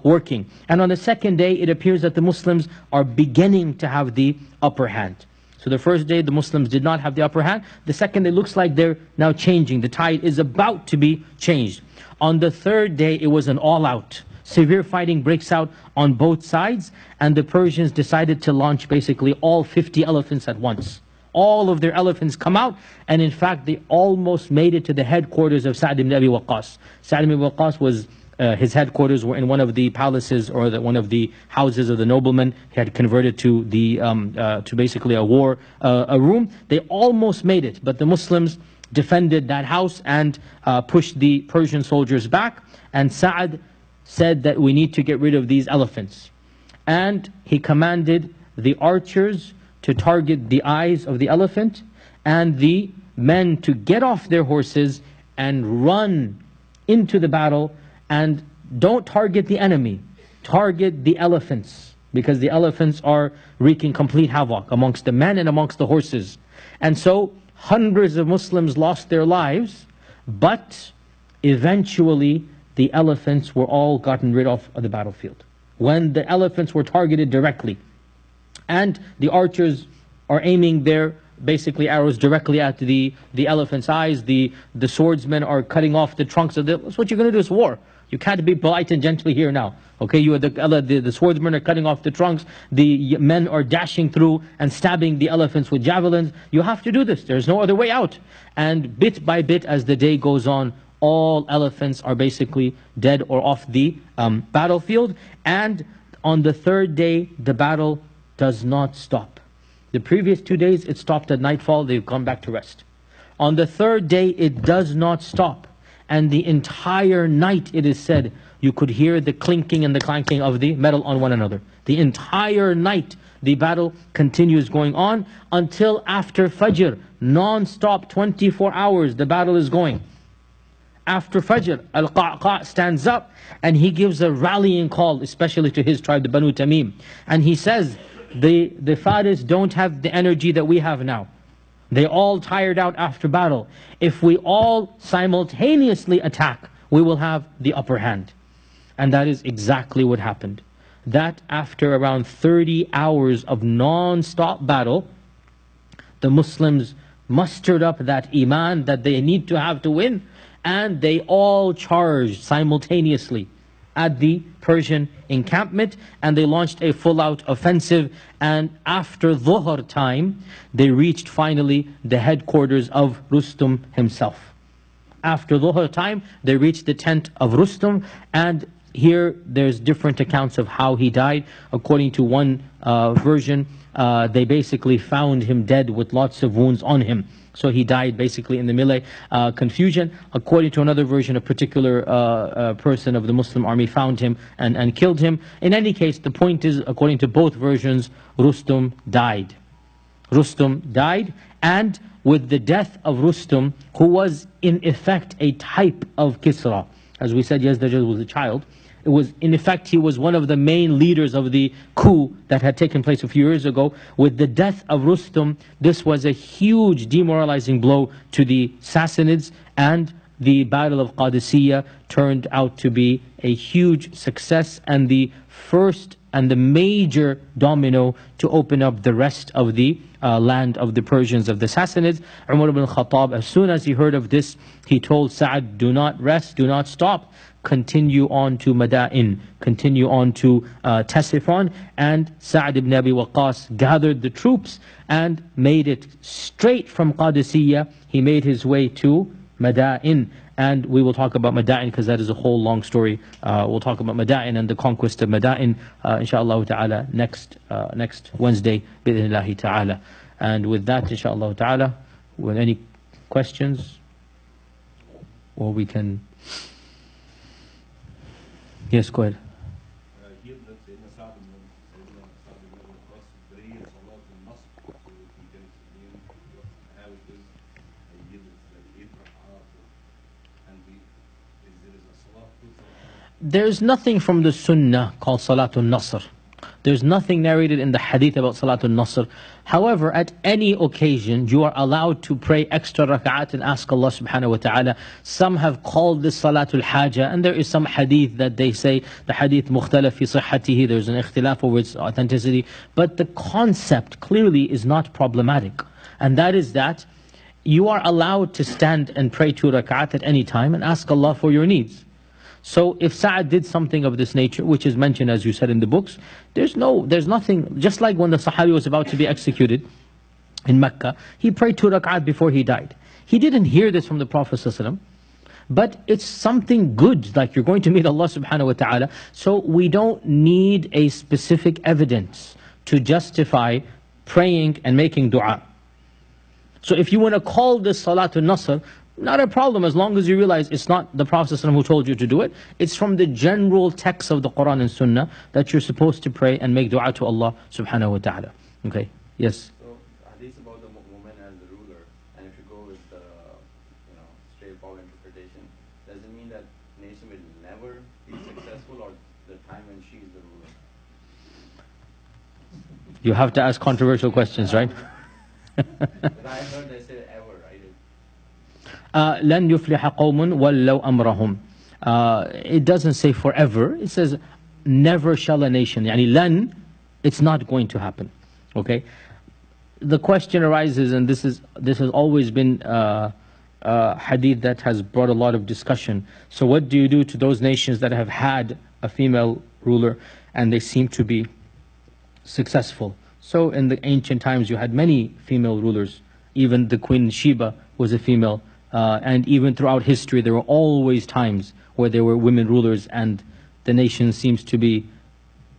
working. And on the second day, it appears that the Muslims are beginning to have the upper hand. So the first day, the Muslims did not have the upper hand. The second day, looks like they're now changing. The tide is about to be changed. On the third day, it was an all-out. Severe fighting breaks out on both sides. And the Persians decided to launch basically all 50 elephants at once. All of their elephants come out, and in fact, they almost made it to the headquarters of Sa'd ibn Abi Waqqas. Sa'd ibn Abi Waqqas was, his headquarters were in one of the palaces, or one of the houses of the nobleman. He had converted to to basically a room. They almost made it, but the Muslims defended that house and pushed the Persian soldiers back. And Sa'd said that we need to get rid of these elephants. And he commanded the archers to target the eyes of the elephant, and the men to get off their horses and run into the battle, and don't target the enemy, target the elephants, because the elephants are wreaking complete havoc amongst the men and amongst the horses. And so hundreds of Muslims lost their lives, but eventually the elephants were all gotten rid of the battlefield. When the elephants were targeted directly, and the archers are aiming their basically arrows directly at the elephant's eyes. The swordsmen are cutting off the trunks of that's what you're going to do, is war. You can't be polite and gently here now. Okay, you are the swordsmen are cutting off the trunks. The men are dashing through and stabbing the elephants with javelins. You have to do this. There's no other way out. And bit by bit, as the day goes on, all elephants are basically dead or off the battlefield. And on the third day, the battle does not stop. The previous 2 days, it stopped at nightfall. They've gone back to rest. On the third day, it does not stop. And the entire night, it is said, you could hear the clinking and the clanking of the metal on one another. The entire night, the battle continues going on until after Fajr. Non-stop, 24 hours, the battle is going. After Fajr, Al-Qa'qa' stands up and he gives a rallying call, especially to his tribe, the Banu Tamim. And he says, the Faris don't have the energy that we have now. They all tired out after battle. If we all simultaneously attack, we will have the upper hand. And that is exactly what happened. That after around 30 hours of non-stop battle, the Muslims mustered up that iman that they need to have to win, and they all charged simultaneously at the Persian encampment, and they launched a full-out offensive. And after Dhuhr time, they reached finally the headquarters of Rustum himself. After Dhuhr time, they reached the tent of Rustum, and here there's different accounts of how he died. According to one version, they basically found him dead with lots of wounds on him. So he died basically in the melee confusion. According to another version, a particular person of the Muslim army found him and killed him. In any case, the point is, according to both versions, Rustum died. Rustum died, and with the death of Rustum, who was in effect a type of Kisra. As we said, Yazdajjal was a child. It was, in effect, he was one of the main leaders of the coup that had taken place a few years ago. With the death of Rustum, this was a huge demoralizing blow to the Sassanids, and the Battle of Qadisiyah turned out to be a huge success and the first and the major domino to open up the rest of the land of the Persians, of the Sassanids. Umar ibn Khattab, as soon as he heard of this, he told Sa'd, do not rest, do not stop. Continue on to Madain, continue on to Ctesiphon. And Sa'd ibn Abi Waqqas gathered the troops and made it straight from Qadisiyah. He made his way to Madain. And we will talk about Madain because that is a whole long story. We'll talk about Madain and the conquest of Madain, inshaAllah ta'ala, next Wednesday, bi'idhnillahi ta'ala. And with that, inshaAllah ta'ala, with any questions, or we can... Yes, go ahead. Hier dat in de Sahaba breed salat en nas so we can explain how it is hier that Abraham and there is a salat. There's nothing from the Sunnah called Salatul Nasr. There's nothing narrated in the hadith about Salatul Nasr. However, at any occasion, you are allowed to pray extra rak'at and ask Allah subhanahu wa ta'ala. Some have called this Salatul Haja, and there is some hadith that they say, the hadith mukhtalaf fi sihhatihi, there's an ikhtilaf over its authenticity. But the concept clearly is not problematic. And that is that you are allowed to stand and pray 2 rak'at at any time and ask Allah for your needs. So if Sa'ad did something of this nature, which is mentioned as you said in the books, there's nothing, just like when the Sahabi was about to be executed in Mecca, he prayed 2 rak'at before he died. He didn't hear this from the Prophet ﷺ, but it's something good, like you're going to meet Allah subhanahu wa ta'ala. So we don't need a specific evidence to justify praying and making dua. So if you want to call this Salatul Nasr, not a problem, as long as you realize it's not the Prophet ﷺ who told you to do it. It's from the general text of the Quran and Sunnah that you're supposed to pray and make dua to Allah subhanahu wa ta'ala. Okay, yes? So, hadith about the woman as the ruler, and if you go with the straightforward interpretation, does it mean that nation will never be successful, or the time when she is the ruler? You have to ask controversial questions, right? But I heard they say ever, right? لن يفلح قوم ولو أمرهم. It doesn't say forever. It says never shall a nation. يعني لن, it's not going to happen. Okay. The question arises, and this has always been hadith that has brought a lot of discussion. So what do you do to those nations that have had a female ruler and they seem to be successful? So in the ancient times you had many female rulers. Even the Queen Sheba was a female. And even throughout history there were always times where there were women rulers and the nation seems to be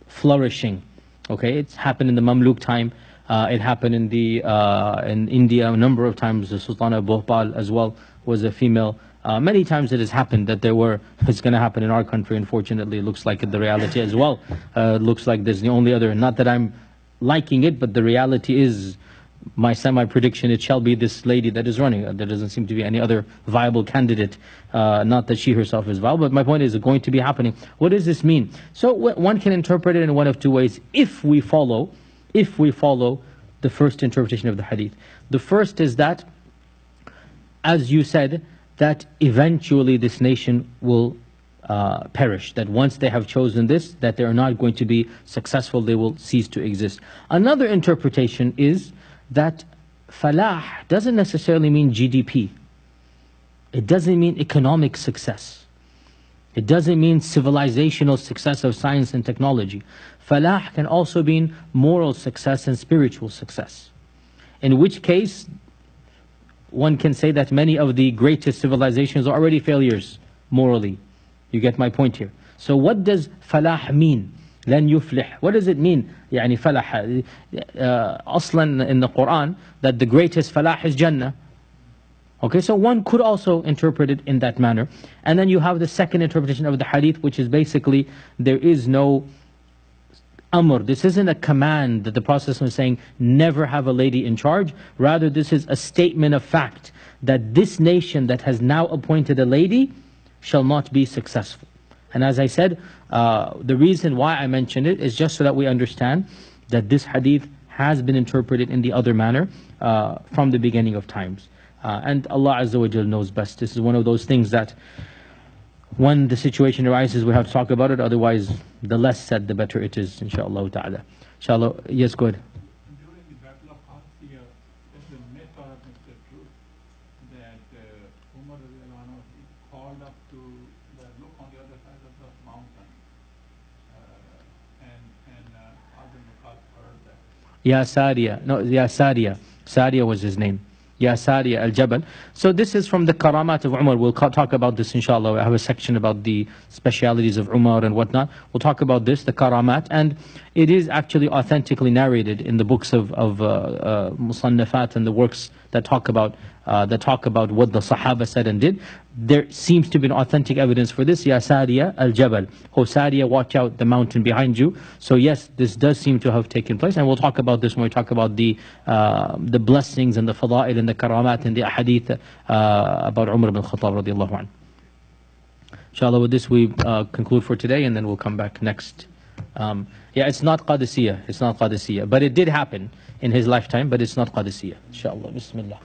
flourishing. Okay, it's happened in the Mamluk time. It happened in India a number of times. The Sultana Bhopal as well was a female. Many times it has happened that it's going to happen in our country. Unfortunately, it looks like the reality as well. Looks like there's the only other, not that I'm liking it, but the reality is, my semi-prediction, it shall be this lady that is running. There doesn't seem to be any other viable candidate. Not that she herself is viable, but my point is, it's going to be happening. What does this mean? So one can interpret it in one of two ways. If we follow the first interpretation of the hadith. The first is that, as you said, that eventually this nation will perish. That once they have chosen this, that they are not going to be successful, they will cease to exist. Another interpretation is that falah doesn't necessarily mean GDP. It doesn't mean economic success. It doesn't mean civilizational success of science and technology. Falah can also mean moral success and spiritual success. In which case, one can say that many of the greatest civilizations are already failures morally. You get my point here. So what does falah mean? لن يفلح. What does it mean? يعني فلح. أصلا in the Quran that the greatest falah is Jannah. Okay, so one could also interpret it in that manner. And then you have the second interpretation of the hadith, which is basically there is no amr. This isn't a command that the Prophet was saying, never have a lady in charge. Rather, this is a statement of fact that this nation that has now appointed a lady shall not be successful. And as I said, the reason why I mentioned it is just so that we understand that this hadith has been interpreted in the other manner from the beginning of times. And Allah Azza wa Jal knows best. This is one of those things that when the situation arises, we have to talk about it. Otherwise, the less said, the better it is, inshaAllah ta'ala. Inshallah, yes, go ahead. During the Battle of Qadisiyah, there's a myth or the truth that Umar called up to look on the other side of the mountain, and Abdul Muttalib heard that. Ya Sariya, no, Ya Sariya. Sariya was his name. Ya Sariya al-Jabal. So this is from the Karamat of Umar. We'll talk about this inshallah. I have a section about the specialities of Umar and whatnot. We'll talk about this, the Karamat. And it is actually authentically narrated in the books of Musannafat and the works that talk about what the Sahaba said and did. There seems to be an authentic evidence for this. Ya Sariya al-Jabal. Oh Sariya, watch out, the mountain behind you. So yes, this does seem to have taken place. And we'll talk about this when we talk about the blessings and the fada'il and the karamat and the ahadith about Umar ibn Khattab radiallahu anhu. Inshallah, with this we conclude for today, and then we'll come back next Yeah, it's not Qadisiyah. It's not Qadisiyah. But it did happen in his lifetime, but it's not Qadisiyah. Inshallah. Bismillah.